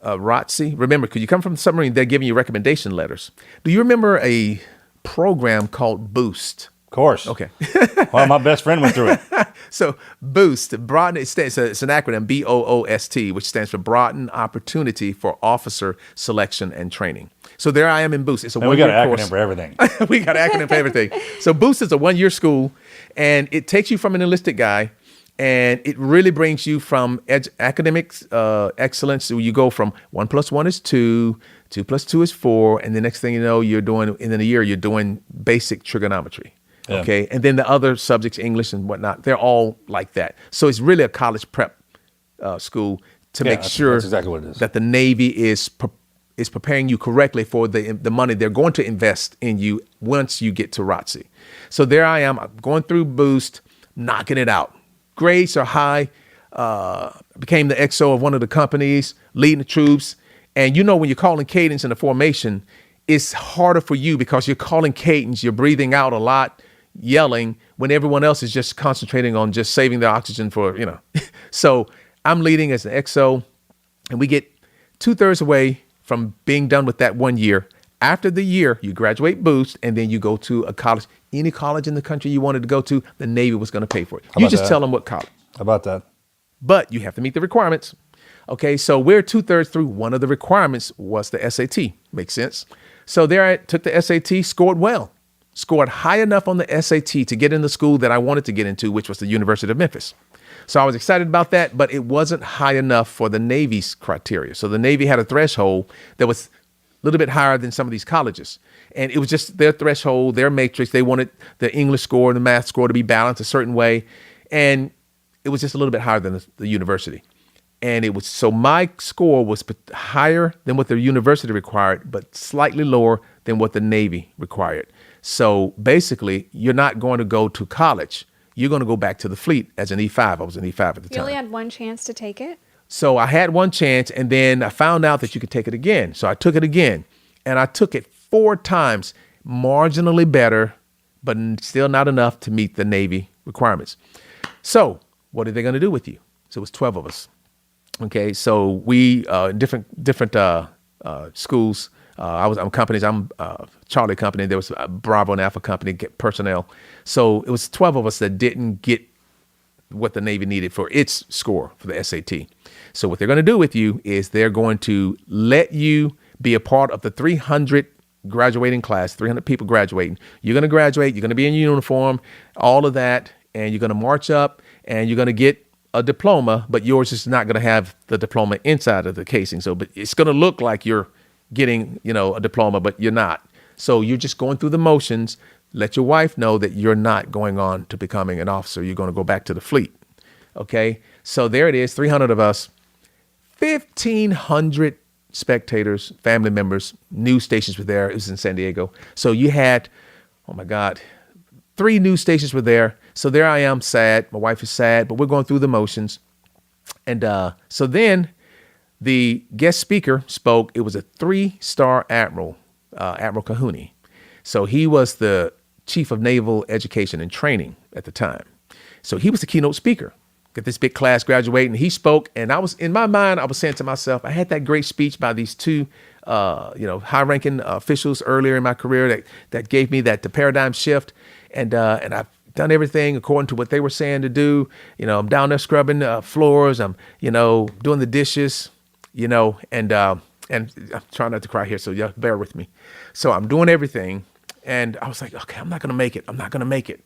ROTC, remember, because you come from the submarine, they're giving you recommendation letters. Do you remember a program called Boost? Of course. Okay. Well, my best friend went through it. So Boost, it's an acronym, BOOST, which stands for Broaden Opportunity for Officer Selection and Training. So there I am in Boost. It's a And we one-year got an course. acronym for everything. We got an acronym for everything. So Boost is a 1-year school, and it takes you from an enlisted guy, and it really brings you from academic excellence. So you go from 1 + 1 is 2, 2 + 2 is 4, and the next thing you know, you're doing, in a year, you're doing basic trigonometry. Yeah. Okay, and then the other subjects, English and whatnot, they're all like that. So it's really a college prep school to make sure that's exactly what it is. that the Navy is preparing you correctly for the money they're going to invest in you once you get to ROTC. So there I am. I'm going through Boost, knocking it out. Grades are high. Became the XO of one of the companies, leading the troops. And when you're calling cadence in the formation, it's harder for you because you're calling cadence, you're breathing out a lot, yelling, when everyone else is just concentrating on just saving their oxygen for. So I'm leading as an XO, and we get 2/3 away from being done with that 1 year. After the year, you graduate Boost, and then you go to a college. Any college in the country you wanted to go to, the Navy was going to pay for it. You just tell them what college. How about that? But you have to meet the requirements. Okay, so we're 2/3 through. One of the requirements was the SAT. Makes sense. So there I took the SAT, scored well. Scored high enough on the SAT to get in the school that I wanted to get into, which was the University of Memphis. So I was excited about that, but it wasn't high enough for the Navy's criteria. So the Navy had a threshold that was a little bit higher than some of these colleges. And it was just their threshold, their matrix. They wanted the English score and the math score to be balanced a certain way. And it was just a little bit higher than the university. And so my score was higher than what the university required, but slightly lower than what the Navy required. So basically, you're not going to go to college. You're going to go back to the fleet as an E5. I was an E5 at the time. You only had one chance to take it? So I had one chance, and then I found out that you could take it again. So I took it again, and I took it 4 times, marginally better, but still not enough to meet the Navy requirements. So what are they going to do with you? So it was 12 of us. Okay, so we different schools. I'm companies. I'm Charlie company. There was a Bravo and Alpha company personnel. So it was 12 of us that didn't get what the Navy needed for its score for the SAT. So what they're going to do with you is they're going to let you be a part of the 300 graduating class, 300 people graduating. You're going to graduate. You're going to be in uniform, all of that, and you're going to march up, and you're going to get a diploma, but yours is not going to have the diploma inside of the casing. So, but it's going to look like you're getting, a diploma, but you're not. So you're just going through the motions. Let your wife know that you're not going on to becoming an officer. You're going to go back to the fleet. Okay. So there it is. 300 of us, 1,500 spectators, family members, news stations were there. It was in San Diego. So you had, oh my God, 3 news stations were there. So there I am, sad. My wife is sad, but we're going through the motions. And so then the guest speaker spoke. It was a 3-star admiral, Admiral Kahuni. So he was the chief of naval education and training at the time. So he was the keynote speaker. Got this big class graduating. He spoke, and I was in my mind, I was saying to myself, I had that great speech by these 2 high-ranking officials earlier in my career that gave me the paradigm shift. And I've done everything according to what they were saying to do. I'm down there scrubbing floors. I'm, doing the dishes, and I'm trying not to cry here, so y'all bear with me. So I'm doing everything, and I was like, okay, I'm not going to make it. I'm not going to make it.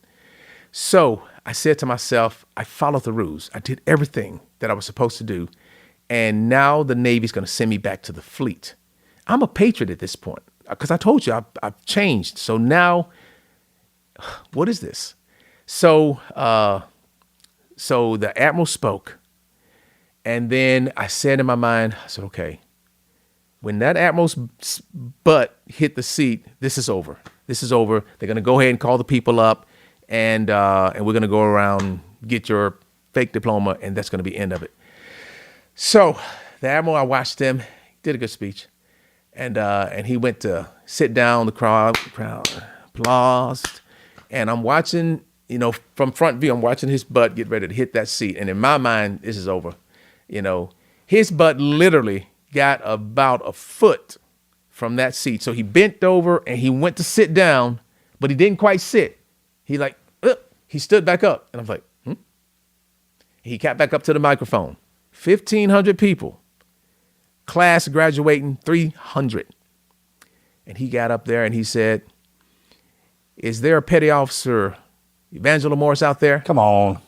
So I said to myself, I followed the rules. I did everything that I was supposed to do, and now the Navy's going to send me back to the fleet. I'm a patriot at this point because I told you I've changed. So now, what is this? So the admiral spoke, and then I said in my mind, I said, okay, when that admiral's butt hit the seat, this is over. This is over. They're going to go ahead and call the people up, and we're going to go around, get your fake diploma, and that's going to be the end of it. So the admiral, I watched him, did a good speech, and he went to sit down. The crowd applauded, and I'm watching. From front view, I'm watching his butt get ready to hit that seat. And in my mind, this is over. His butt literally got about a foot from that seat. So he bent over and he went to sit down, but he didn't quite sit. He stood back up. And I was like, He got back up to the microphone. 1,500 people, class graduating 300. And he got up there and he said, is there a petty officer Evangelo Morris out there? Come on.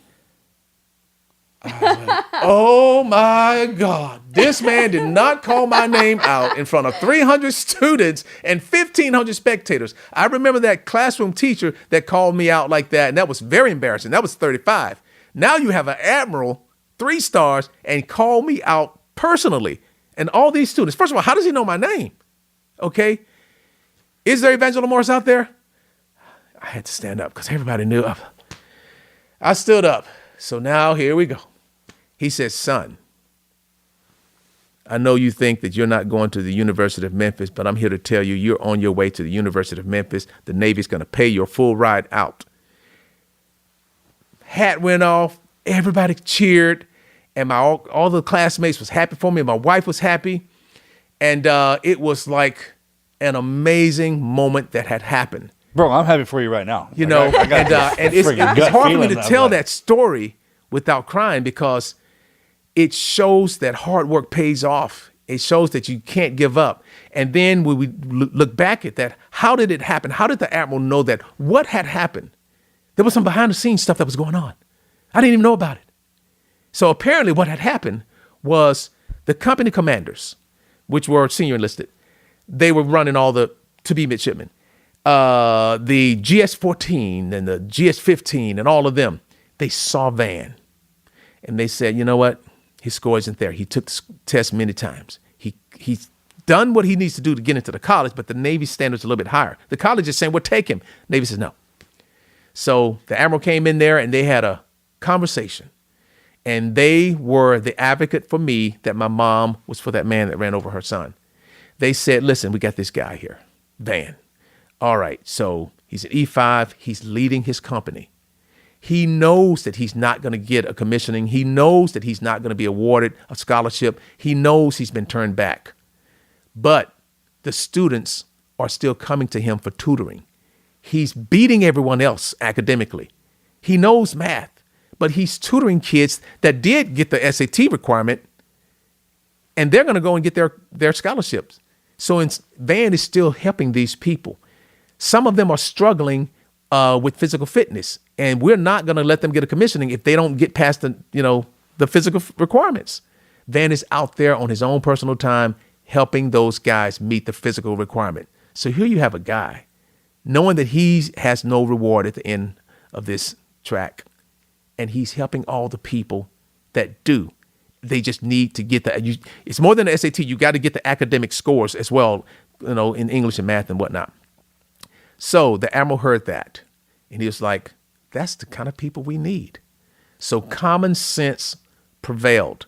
Oh my God. This man did not call my name out in front of 300 students and 1,500 spectators. I remember that classroom teacher that called me out like that, and that was very embarrassing. That was 35. Now you have an admiral, 3 stars, and call me out personally. And all these students, first of all, how does he know my name? Okay. Is there Evangelo Morris out there? I had to stand up because everybody knew. I stood up. So now here we go. He says, son, I know you think that you're not going to the University of Memphis, but I'm here to tell you, you're on your way to the University of Memphis. The Navy's going to pay your full ride out. Hat went off. Everybody cheered. And all the classmates was happy for me. My wife was happy. And it was like an amazing moment that had happened. Bro, I'm happy for you right now. You know, and it's hard for me to tell that story without crying because it shows that hard work pays off. It shows that you can't give up. And then when we look back at that, how did it happen? How did the admiral know that? What had happened? There was some behind the scenes stuff that was going on. I didn't even know about it. So apparently what had happened was the company commanders, which were senior enlisted, they were running all the to-be midshipmen. The GS-14 and the GS-15 and all of them, they saw Vann. And they said, you know what? His score isn't there. He took the test many times. He's done what he needs to do to get into the college, but the Navy standards are a little bit higher. The college is saying, well, take him. Navy says no. So the admiral came in there and they had a conversation. And they were the advocate for me that my mom was for that man that ran over her son. They said, listen, we got this guy here, Vann. All right, so he's an E5. He's leading his company. He knows that he's not going to get a commissioning. He knows that he's not going to be awarded a scholarship. He knows he's been turned back. But the students are still coming to him for tutoring. He's beating everyone else academically. He knows math, but he's tutoring kids that did get the SAT requirement, and they're going to go and get their scholarships. So Vann is still helping these people. Some of them are struggling with physical fitness, and we're not going to let them get a commissioning if they don't get past the physical requirements. Vann is out there on his own personal time helping those guys meet the physical requirement. So here you have a guy knowing that he has no reward at the end of this track, and he's helping all the people that do. They just need to get it's more than the SAT. You got to get the academic scores as well, in English and math and whatnot. So the admiral heard that, and he was like, that's the kind of people we need. So common sense prevailed.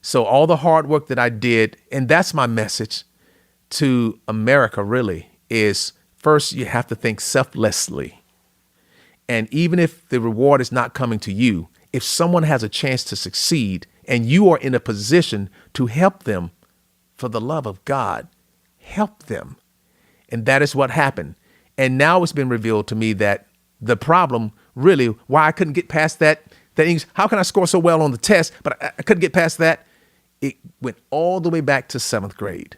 So all the hard work that I did, and that's my message to America really, is first you have to think selflessly. And even if the reward is not coming to you, if someone has a chance to succeed and you are in a position to help them for the love of God, help them. And that is what happened. And now it's been revealed to me that the problem really, why I couldn't get past that English, how can I score so well on the test, but I couldn't get past that? It went all the way back to 7th grade.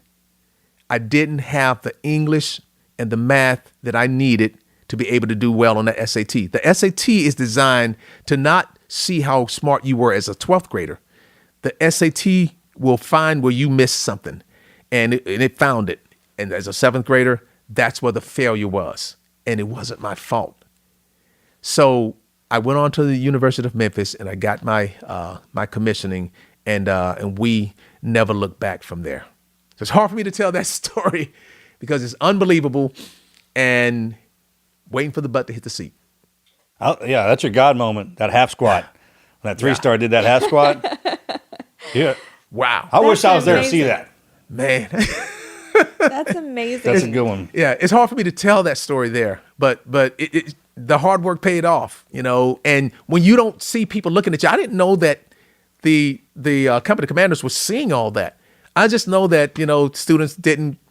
I didn't have the English and the math that I needed to be able to do well on the SAT. The SAT is designed to not see how smart you were as a 12th grader. The SAT will find where you missed something, and it found it. And as a 7th grader, that's where the failure was, and it wasn't my fault. So I went on to the University of Memphis, and I got my my commissioning, and we never looked back from there. So it's hard for me to tell that story because it's unbelievable, and waiting for the butt to hit the seat. Yeah, that's your God moment, that half squat. When that 3-star did that half squat. Yeah. Wow. I wish I was there to amazing. see that. Man. That's amazing. That's a good one. Yeah, it's hard for me to tell that story there, but the hard work paid off, and when you don't see people looking at you, I didn't know that the company commanders were seeing all that. I just know that, students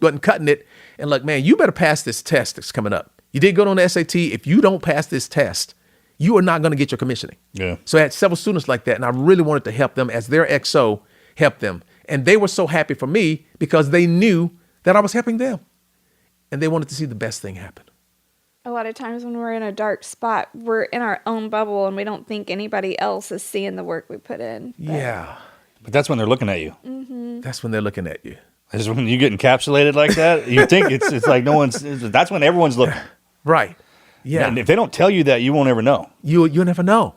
wasn't cutting it and like, man, you better pass this test that's coming up. You did good on the SAT. If you don't pass this test, you are not going to get your commissioning. Yeah. So I had several students like that, and I really wanted to help them as their XO help them. And they were so happy for me because they knew that I was helping them. And they wanted to see the best thing happen. A lot of times when we're in a dark spot, we're in our own bubble and we don't think anybody else is seeing the work we put in. Yeah. But that's when they're looking at you. Mm-hmm. That's when they're looking at you. It's when you get encapsulated like that. You think it's like no one's. That's when everyone's looking. Right. Yeah. And if they don't tell you that, you won't ever know. You'll never know,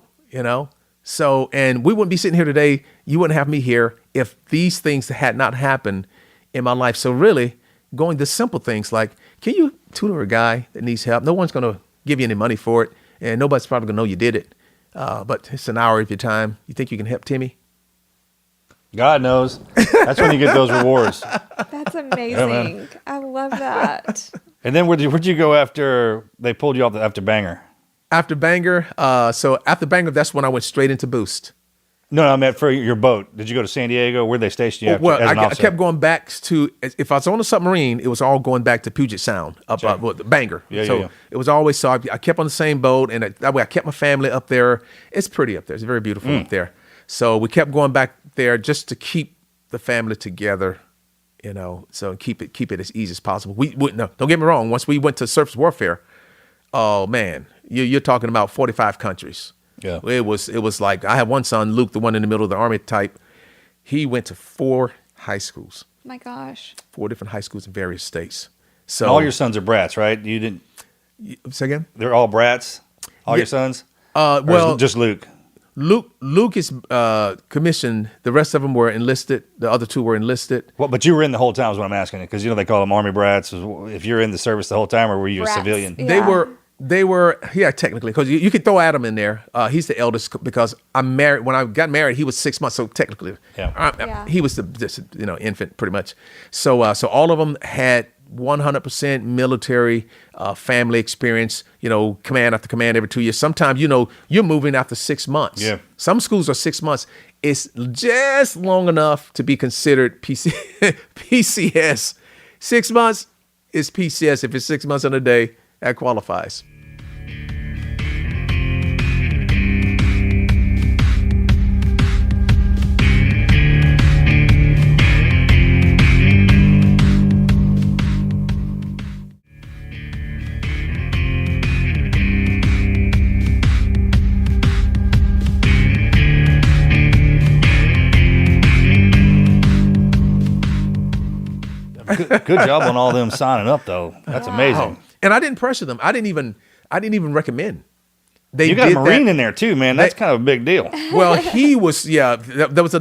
So, and we wouldn't be sitting here today. You wouldn't have me here if these things had not happened in my life. So really going to simple things like, can you tutor a guy that needs help? No one's going to give you any money for it, and nobody's probably going to know you did it. But it's an hour of your time. You think you can help Timmy? God knows. That's when you get those rewards. That's amazing. I love that. And then where'd you go after they pulled you off after Banger? After Banger, so after Banger, that's when I went straight into Boost. No, I meant for your boat. Did you go to San Diego? Where'd they station you after, Well, as an I officer? kept going back to, if I was on a submarine, it was all going back to Puget Sound, up the Banger. Yeah. It was always, so I kept on the same boat, and that way I kept my family up there. It's pretty up there. It's very beautiful up there. So we kept going back there just to keep the family together, so keep it as easy as possible. No, don't get me wrong. Once we went to surface warfare, oh man, you're talking about 45 countries. Yeah. It was like, I have one son, Luke, the one in the middle of the Army type. He went to 4 high schools, My gosh. 4 different high schools in various states. So All your sons are brats, right? You didn't. say again? They're all brats. All your sons. Or is Well, it just Luke. Luke is commissioned. The rest of them were enlisted. The other 2 were enlisted. Well, but you were in the whole time is what I'm asking, because they call them Army brats. If you're in the service the whole time, or were you Brats. a civilian? Yeah. They were technically, because you could throw Adam in there. He's the eldest because I'm married. When I got married, he was 6 months, so technically, Yeah. he was just infant pretty much. So all of them had 100% military family experience. Command after command every 2 years. Sometimes you're moving after 6 months. Yeah. Some schools are 6 months. It's just long enough to be considered PCS. 6 months is PCS. If it's 6 months and a day, that qualifies. Good job on all them signing up, though. That's amazing. And I didn't pressure them. I didn't even recommend. They You got a did Marine that. in there too, man. That's kind of a big deal. Well, he was. There was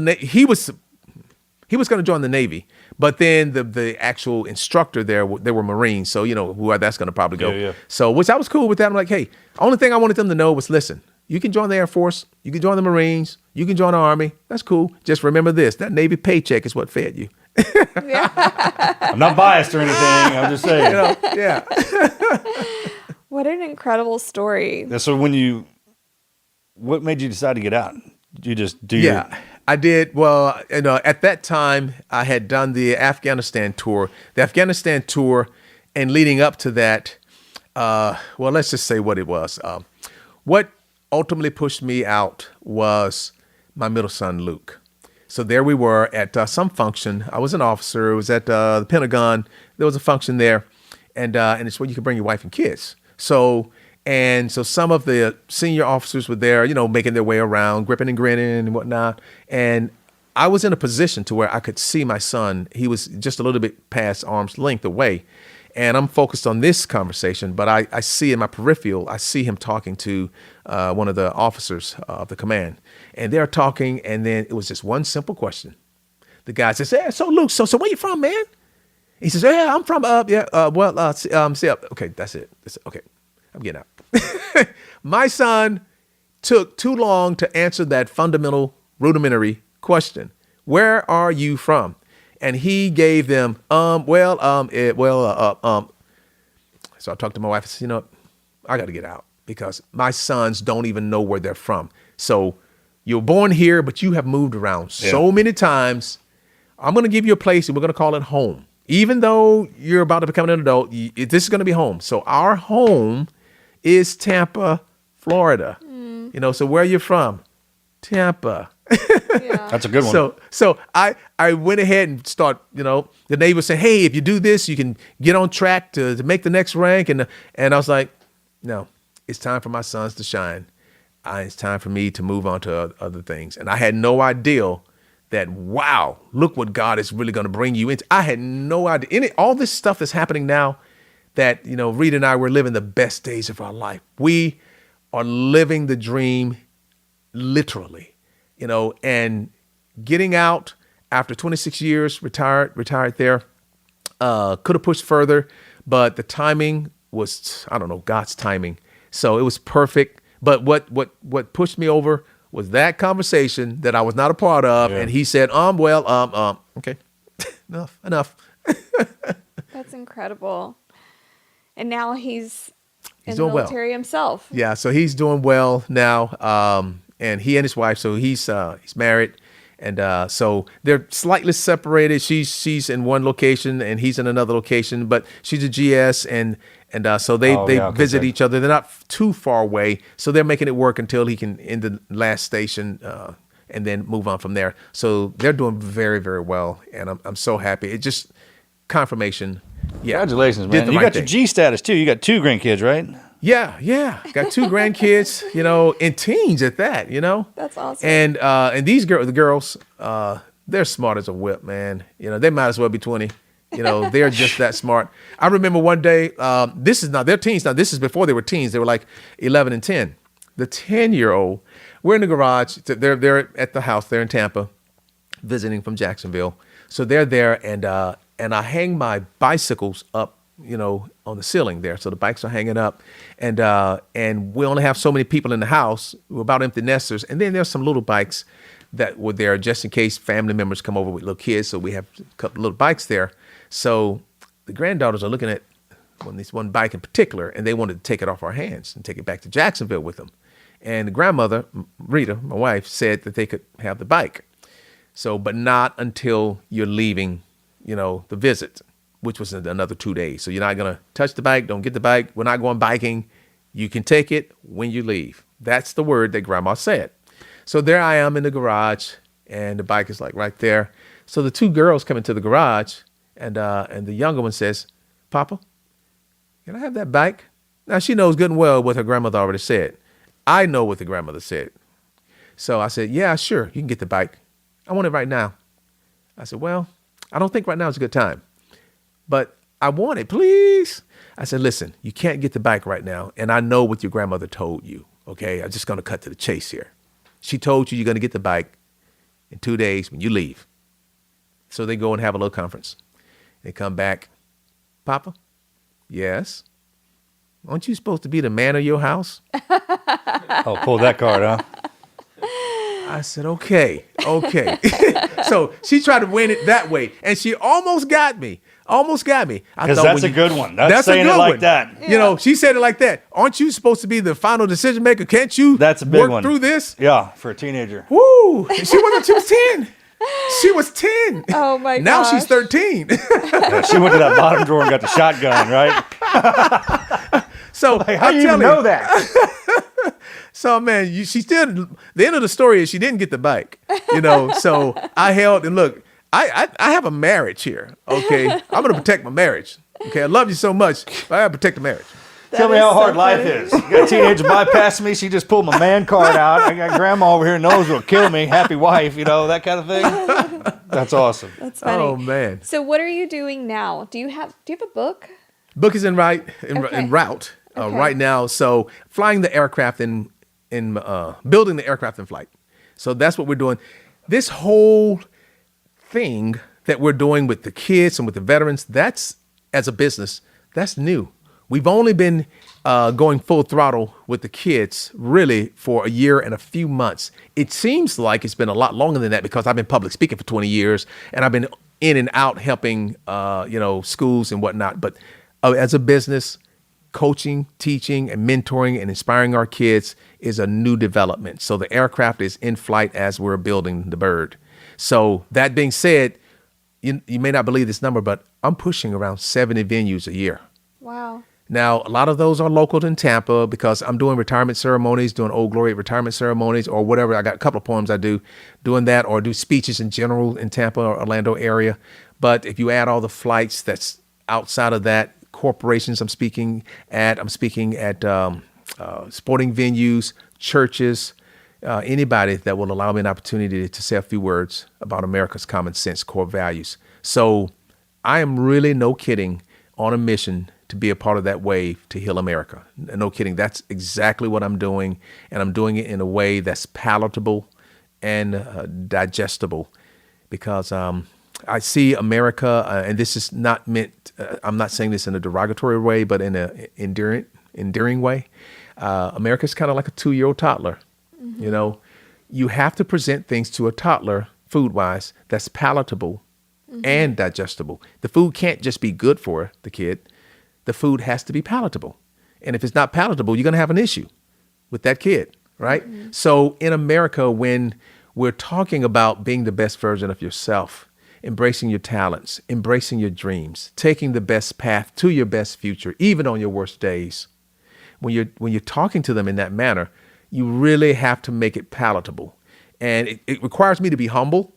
he was going to join the Navy, but then the actual instructor there were Marines, so who that's going to probably go. Yeah. So which I was cool with that. I'm like, hey, only thing I wanted them to know was, listen, you can join the Air Force, you can join the Marines, you can join the Army. That's cool. Just remember this: that Navy paycheck is what fed you. I'm not biased or anything. I'm just saying. Yeah. What an incredible story. So what made you decide to get out? You just do Yeah, I did. Well, at that time, I had done the Afghanistan tour. The Afghanistan tour, and leading up to that, well, let's just say what it was. What ultimately pushed me out was my middle son, Luke. So there we were at some function. I was an officer. It was at the Pentagon. There was a function there, and it's where you can bring your wife and kids. So some of the senior officers were there, making their way around, gripping and grinning and whatnot. And I was in a position to where I could see my son. He was just a little bit past arm's length away. And I'm focused on this conversation, but I see in my peripheral, I see him talking to one of the officers of the command. And they're talking, and then it was just one simple question. The guy says, "Hey, so Luke, so where you from, man?" He says, "Yeah, I'm from okay, that's it. Okay, I'm getting out." My son took too long to answer that fundamental, rudimentary question. Where are you from? And he gave them, So I talked to my wife and said, I got to get out because my sons don't even know where they're from. So you're born here, but you have moved around so many times. I'm going to give you a place and we're going to call it home. Even though you're about to become an adult, this is going to be home. So our home is Tampa, Florida. So where are you from? Tampa. Yeah. That's a good one. So I went ahead and the Navy was saying, hey, if you do this, you can get on track to make the next rank. And I was like, no, it's time for my sons to shine. It's time for me to move on to other things. And I had no idea that, wow, look what God is really going to bring you into. I had no idea. All this stuff that's happening now that, Reed and I were living the best days of our life. We are living the dream literally. And getting out after 26 years, retired there. Could have pushed further, but the timing was, I don't know, God's timing. So it was perfect. But what pushed me over was that conversation that I was not a part of. Yeah. And he said, okay, enough. That's incredible. And now he's in the doing well. military himself. Yeah, so he's doing well now, and he and his wife. So he's married, and so they're slightly separated. She's in one location, and he's in another location. But she's a GS, and so they visit each other. They're not too far away, so they're making it work until he can end the last station, and then move on from there. So they're doing very, very well, and I'm so happy. It just confirmation. Yeah, Congratulations, did man. the You right got your thing. G status too. You got 2 grandkids, right? Yeah. Got 2 grandkids, and teens at that, That's awesome. And these the girls, they're smart as a whip, man. They might as well be 20. They're just that smart. I remember one day, this is not, they're teens now. This is before they were teens. They were like 11 and 10. The 10-year-old, we're in the garage. They're at the house. They're in Tampa, visiting from Jacksonville. So they're there, and I hang my bicycles up, on the ceiling there. So the bikes are hanging up, and we only have so many people in the house. We're about empty nesters, and then there's some little bikes that were there just in case family members come over with little kids. So we have a couple little bikes there. So the granddaughters are looking at this one bike in particular, and they wanted to take it off our hands and take it back to Jacksonville with them. And the grandmother, Rita, my wife, said that they could have the bike. So, but not until you're leaving, the visit, which was another 2 days. So you're not going to touch the bike. Don't get the bike. We're not going biking. You can take it when you leave. That's the word that grandma said. So there I am in the garage, and the bike is like right there. So the 2 girls come into the garage, and the younger one says, "Papa, can I have that bike?" Now she knows good and well what her grandmother already said. I know what the grandmother said. So I said, "Yeah, sure, you can get the bike. I want it right now." I said, "Well, I don't think right now is a good time, but I want it, please." I said, "Listen, you can't get the bike right now, and I know what your grandmother told you, okay? I'm just going to cut to the chase here. She told you you're going to get the bike in 2 days when you leave." So they go and have a little conference. They come back. "Papa, yes? Aren't you supposed to be the man of your house?" Oh, pull that card, huh? I said, okay. So she tried to win it that way, and she almost got me. Because that's a good one. That's saying a good it like one. that. She said it like that. "Aren't you supposed to be the final decision maker? Can't you That's a big work one. through this?" Yeah, for a teenager. Woo! And she was 10. She was 10. Oh, my Now gosh. she's 13. Yeah, she went to that bottom drawer and got the shotgun, right? So How do you even know that? So man, she still. The end of the story is she didn't get the bike. So I held and look. I have a marriage here. Okay, I'm gonna protect my marriage. Okay, I love you so much, but I gotta protect the marriage. Tell me is how so hard life funny. is. You got a teenager bypassing me. She just pulled my man card out. I got grandma over here knows will kill me. Happy wife, that kind of thing. That's awesome. That's funny. Oh man, So what are you doing now? Do you have a book? book is en route Okay. right now. So flying the aircraft in building the aircraft in flight. So that's what we're doing. This whole thing that we're doing with the kids and with the veterans, that's as a business, that's new. We've only been going full throttle with the kids really for a year and a few months. It seems like it's been a lot longer than that because I've been public speaking for 20 years and I've been in and out helping, schools and whatnot. But as a business, coaching, teaching, and mentoring and inspiring our kids is a new development. So the aircraft is in flight as we're building the bird. So that being said, you may not believe this number, but I'm pushing around 70 venues a year. Wow. Now, a lot of those are local in Tampa because I'm doing retirement ceremonies, doing Old Glory retirement ceremonies or whatever. I got a couple of poems I do doing that or do speeches in general in Tampa or Orlando area. But if you add all the flights that's outside of that, corporations I'm speaking at sporting venues, churches, anybody that will allow me an opportunity to say a few words about America's common sense core values. So I am really, no kidding, on a mission to be a part of that wave to heal America. No kidding. That's exactly what I'm doing. And I'm doing it in a way that's palatable and digestible. because I see America, and this is not meant, I'm not saying this in a derogatory way, but in an endearing way. America's kind of like a 2-year-old toddler. You know, you have to present things to a toddler, food-wise, that's palatable and digestible. The food can't just be good for the kid. The food has to be palatable. And if it's not palatable, you're going to have an issue with that kid, right? So in America, when we're talking about being the best version of yourself, embracing your talents, embracing your dreams, taking the best path to your best future, even on your worst days, when you're talking to them in that manner, you really have to make it palatable. And it requires me to be humble,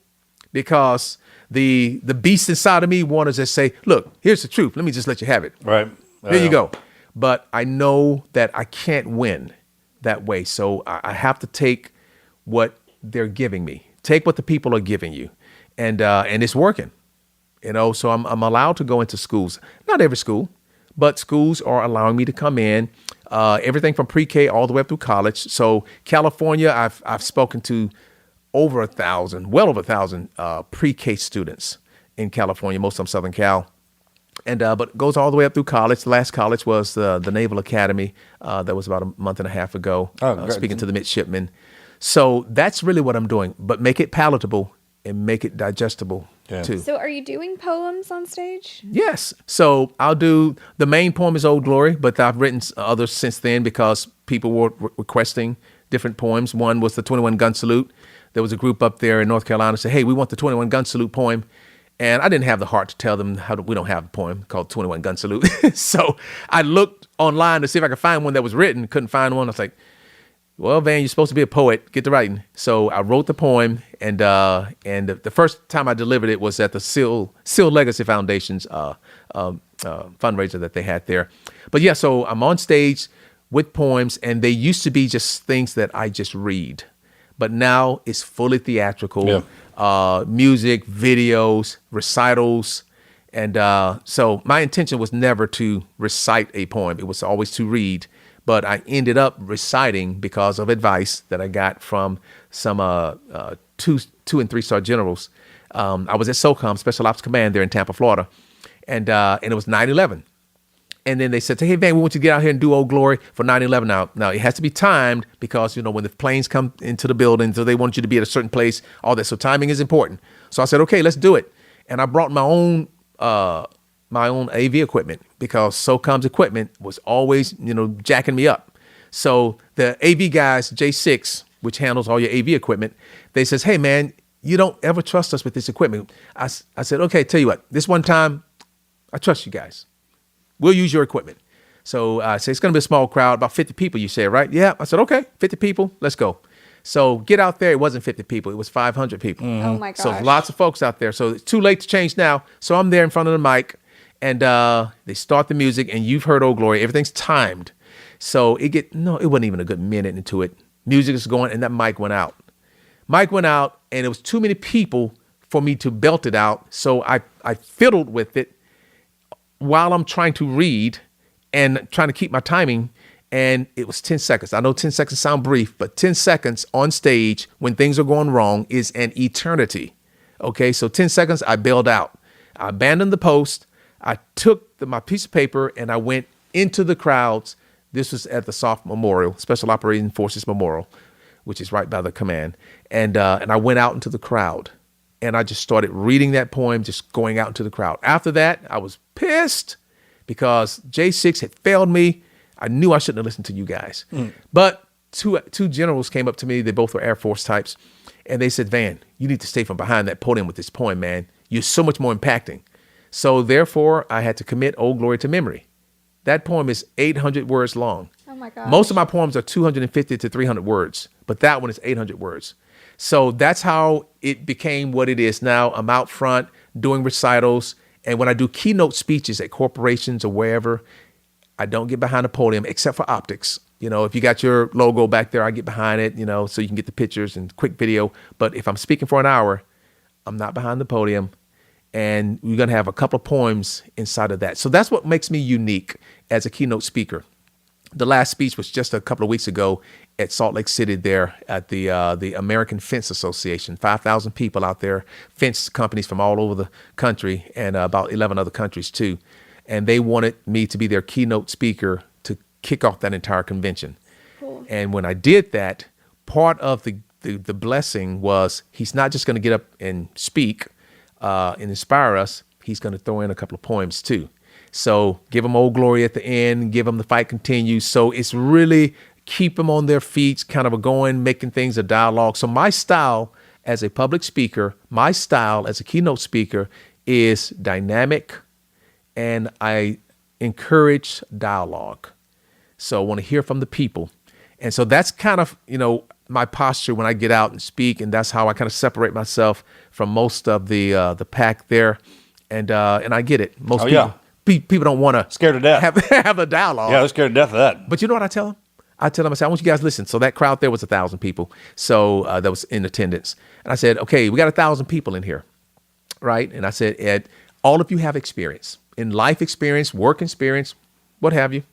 because the beast inside of me wants to just say, look, here's the truth. Let me just let you have it. Right. There you go. But I know that I can't win that way. So I have to take what they're giving me, take what the people are giving you. And it's working, you know, so I'm allowed to go into schools, not every school, but schools are allowing me to come in, everything from pre-K all the way up through college. So California, I've spoken to over 1,000, well over 1,000 pre-K students in California, most of them Southern Cal. And but it goes all the way up through college. The last college was the Naval Academy. That was about a month and a half ago, speaking to the midshipmen. So that's really what I'm doing, but make it palatable and make it digestible too. So are you doing poems on stage? Yes. So I'll do, the main poem is Old Glory, but I've written others since then because people were requesting different poems. One was the 21 Gun Salute. There was a group up there in North Carolina said, hey, we want the 21 Gun Salute poem. And I didn't have the heart to tell them we don't have a poem called 21 Gun Salute. So I looked online to see if I could find one that was written. Couldn't find one. I was like, well, Vann, you're supposed to be a poet. Get to writing. So I wrote the poem, and the first time I delivered it was at the Seal Legacy Foundation's fundraiser that they had there. But yeah, so I'm on stage with poems, and they used to be just things that I just read. But now it's fully theatrical. Yeah. Music, videos, recitals. And so my intention was never to recite a poem. It was always to read. But I ended up reciting because of advice that I got from some 2- and 3-star generals. I was at SOCOM, Special Ops Command there in Tampa, Florida. And it was 9/11. And then they said, hey, Vann, we want you to get out here and do Old Glory for 9/11. Now, it has to be timed because, you know, when the planes come into the building, so they want you to be at a certain place, all that. So timing is important. So I said, okay, let's do it. And I brought my own AV equipment because SOCOM's equipment was always, you know, jacking me up. So the AV guys, J6, which handles all your AV equipment, they says, hey, man, you don't ever trust us with this equipment. I said, okay, tell you what, this one time, I trust you guys. We'll use your equipment. So I say, it's going to be a small crowd, about 50 people, you say, right? Yeah. I said, okay, 50 people, let's go. So get out there. It wasn't 50 people. It was 500 people. Oh, my gosh. So lots of folks out there. So it's too late to change now. So I'm there in front of the mic, and they start the music, and you've heard Old Glory. Everything's timed. So it wasn't even a good minute into it. Music is going, and that mic went out. And it was too many people for me to belt it out. So I fiddled with it while I'm trying to read and trying to keep my timing. And it was 10 seconds. I know 10 seconds sound brief, but 10 seconds on stage when things are going wrong is an eternity. Okay, so 10 seconds, I bailed out. I abandoned the post. I took my piece of paper and I went into the crowds. This was at the SOF Memorial, Special Operating Forces Memorial, which is right by the command. And I went out into the crowd. And I just started reading that poem, just going out into the crowd. After that, I was pissed because J6 had failed me. I knew I shouldn't have listened to you guys. But two generals came up to me. They both were Air Force types. And they said, Vann, you need to stay from behind that podium with this poem, man. You're so much more impacting. So therefore, I had to commit Old Glory to memory. That poem is 800 words long. Oh, my gosh. Most of my poems are 250 to 300 words. But that one is 800 words. So that's how it became what it is now. I'm out front doing recitals. And when I do keynote speeches at corporations or wherever, I don't get behind the podium except for optics. You know, if you got your logo back there, I get behind it, you know, so you can get the pictures and quick video. But if I'm speaking for an hour, I'm not behind the podium. And we're going to have a couple of poems inside of that. So that's what makes me unique as a keynote speaker. The last speech was just a couple of weeks ago at Salt Lake City there at the American Fence Association. 5,000 people out there, fence companies from all over the country and about 11 other countries too. And they wanted me to be their keynote speaker to kick off that entire convention. Cool. And when I did that, part of the blessing was he's not just going to get up and speak and inspire us. He's going to throw in a couple of poems too. So give them Old Glory at the end, give them The Fight Continues. So it's really keep them on their feet, kind of making things a dialogue. So my style as a public speaker, my style as a keynote speaker is dynamic, and I encourage dialogue. So I want to hear from the people. And so that's kind of, my posture when I get out and speak, and that's how I kind of separate myself from most of the pack there. And I get it. Most people don't want to Scared to death. have a dialogue. Yeah, they're scared to death of that. But you know what I tell them? I say, I want you guys to listen. So that crowd there was 1,000 people. So that was in attendance. And I said, okay, we got 1,000 people in here, right? And I said, Ed, all of you have experience in life experience, work experience, what have you.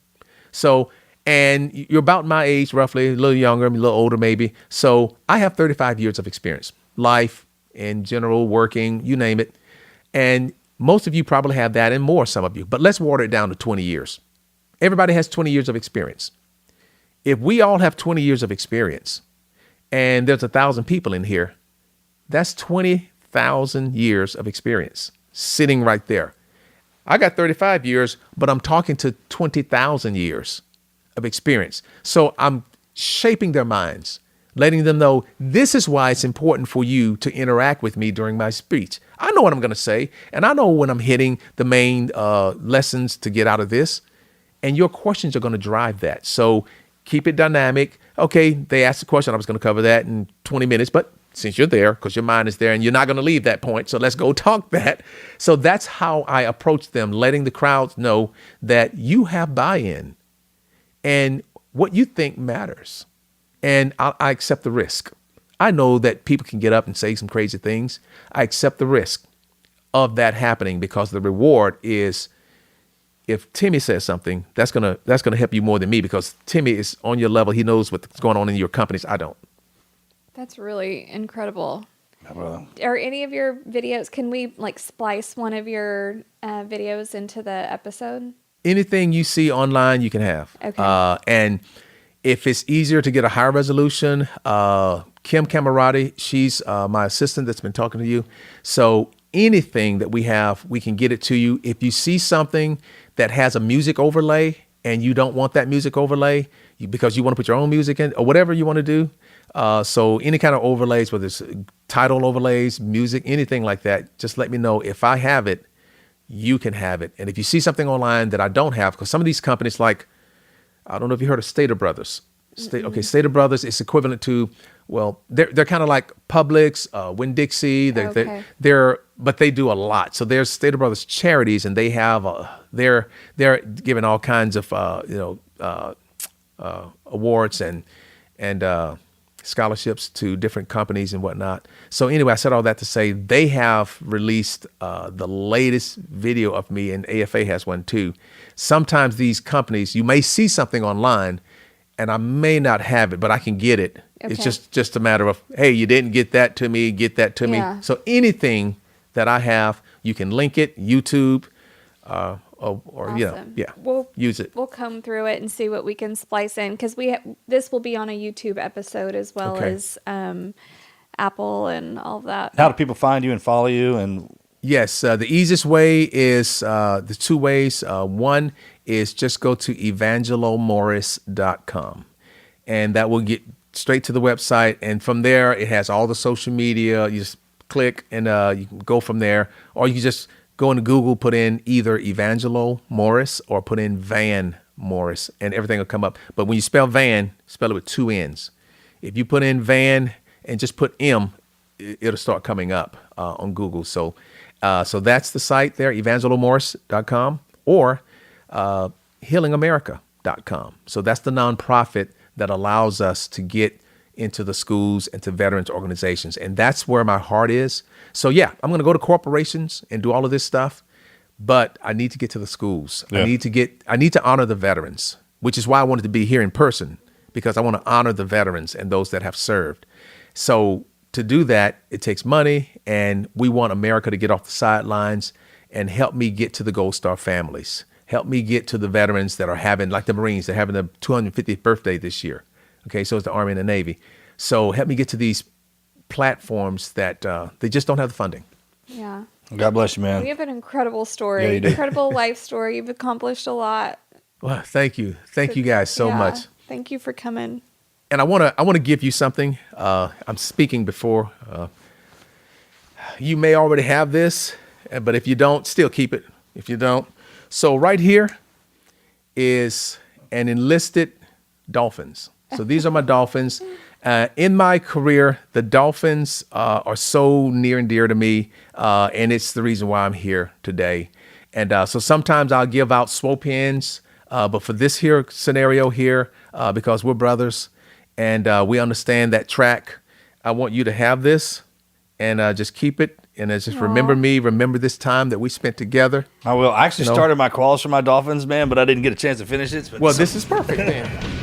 So, and you're about my age, roughly, a little younger, a little older maybe. So I have 35 years of experience, life in general, working, you name it. And most of you probably have that and more, some of you. But let's water it down to 20 years. Everybody has 20 years of experience. If we all have 20 years of experience and there's 1,000 people in here, that's 20,000 years of experience sitting right there. I got 35 years, but I'm talking to 20,000 years of experience. So I'm shaping their minds, letting them know this is why it's important for you to interact with me during my speech. I know what I'm going to say, and I know when I'm hitting the main lessons to get out of this, and your questions are going to drive that. So keep it dynamic. Okay, they asked the question. I was going to cover that in 20 minutes, but since you're there, because your mind is there, and you're not going to leave that point, so let's go talk that. So that's how I approach them, letting the crowds know that you have buy-in and what you think matters. And I accept the risk. I know that people can get up and say some crazy things. I accept the risk of that happening because the reward is, if Timmy says something, that's gonna help you more than me because Timmy is on your level. He knows what's going on in your companies. I don't. That's really incredible. Well, Are any of your videos, can we splice one of your videos into the episode? Anything you see online, you can have. Okay. And if it's easier to get a higher resolution, Kim Camarati, she's my assistant that's been talking to you. So anything that we have, we can get it to you. If you see something that has a music overlay and you don't want that music overlay because you want to put your own music in or whatever you want to do. So any kind of overlays, whether it's title overlays, music, anything like that, just let me know. If I have it, you can have it. And if you see something online that I don't have, because some of these companies I don't know if you heard of Stater Brothers. Stater Brothers is equivalent to, well, they're kind of like Publix, Winn-Dixie. But they do a lot. So there's Stater Brothers charities, and they have they're giving all kinds of awards and scholarships to different companies and whatnot. So anyway, I said all that to say they have released the latest video of me, and AFA has one too. Sometimes these companies, you may see something online and I may not have it, but I can get it. Okay. It's just a matter of, hey, you didn't get that to me, get that to me. So anything that I have, you can link it, YouTube, or Awesome. We'll use it. We'll comb through it and see what we can splice in because this will be on a YouTube episode as well as Apple and all of that. how do people find you and follow you? And Yes, the easiest way is the two ways. One is just go to evangelomorris.com, and that will get straight to the website. And from there, it has all the social media. You just click and you can go from there. Or you can just go into Google, put in either Evangelo Morris or put in Vann Morris, and everything will come up. But when you spell Vann, spell it with two N's. If you put in Vann and just put M, it'll start coming up on Google. So that's the site there, evangelomorris.com or healingamerica.com. So that's the nonprofit that allows us to get into the schools and to veterans organizations. And that's where my heart is. So yeah, I'm going to go to corporations and do all of this stuff, but I need to get to the schools. Yeah. I need to honor the veterans. which is why I wanted to be here in person, because I want to honor the veterans and those that have served. So to do that, it takes money, and we want America to get off the sidelines and help me get to the Gold Star families. Help me get to the veterans that are having, like the Marines, they're having their 250th birthday this year. Okay, so it's the Army and the Navy. So help me get to these platforms that they just don't have the funding. Yeah. God bless you, man. We have an incredible story, Yeah, you do. incredible life story. You've accomplished a lot. Well, thank you. Thank you guys so Yeah. much. Thank you for coming. And I want to give you something. I'm speaking before. You may already have this, but if you don't, still keep it. If you don't. So right here is an enlisted Dolphins. So these are my Dolphins. In my career, the Dolphins are so near and dear to me, and it's the reason why I'm here today. And so sometimes I'll give out SWO pins, but for this here scenario here, because we're brothers and we understand that track, I want you to have this and just keep it. And just remember me, remember this time that we spent together. I will. I actually started my quals for my Dolphins, man, but I didn't get a chance to finish it. Well, this is perfect, man.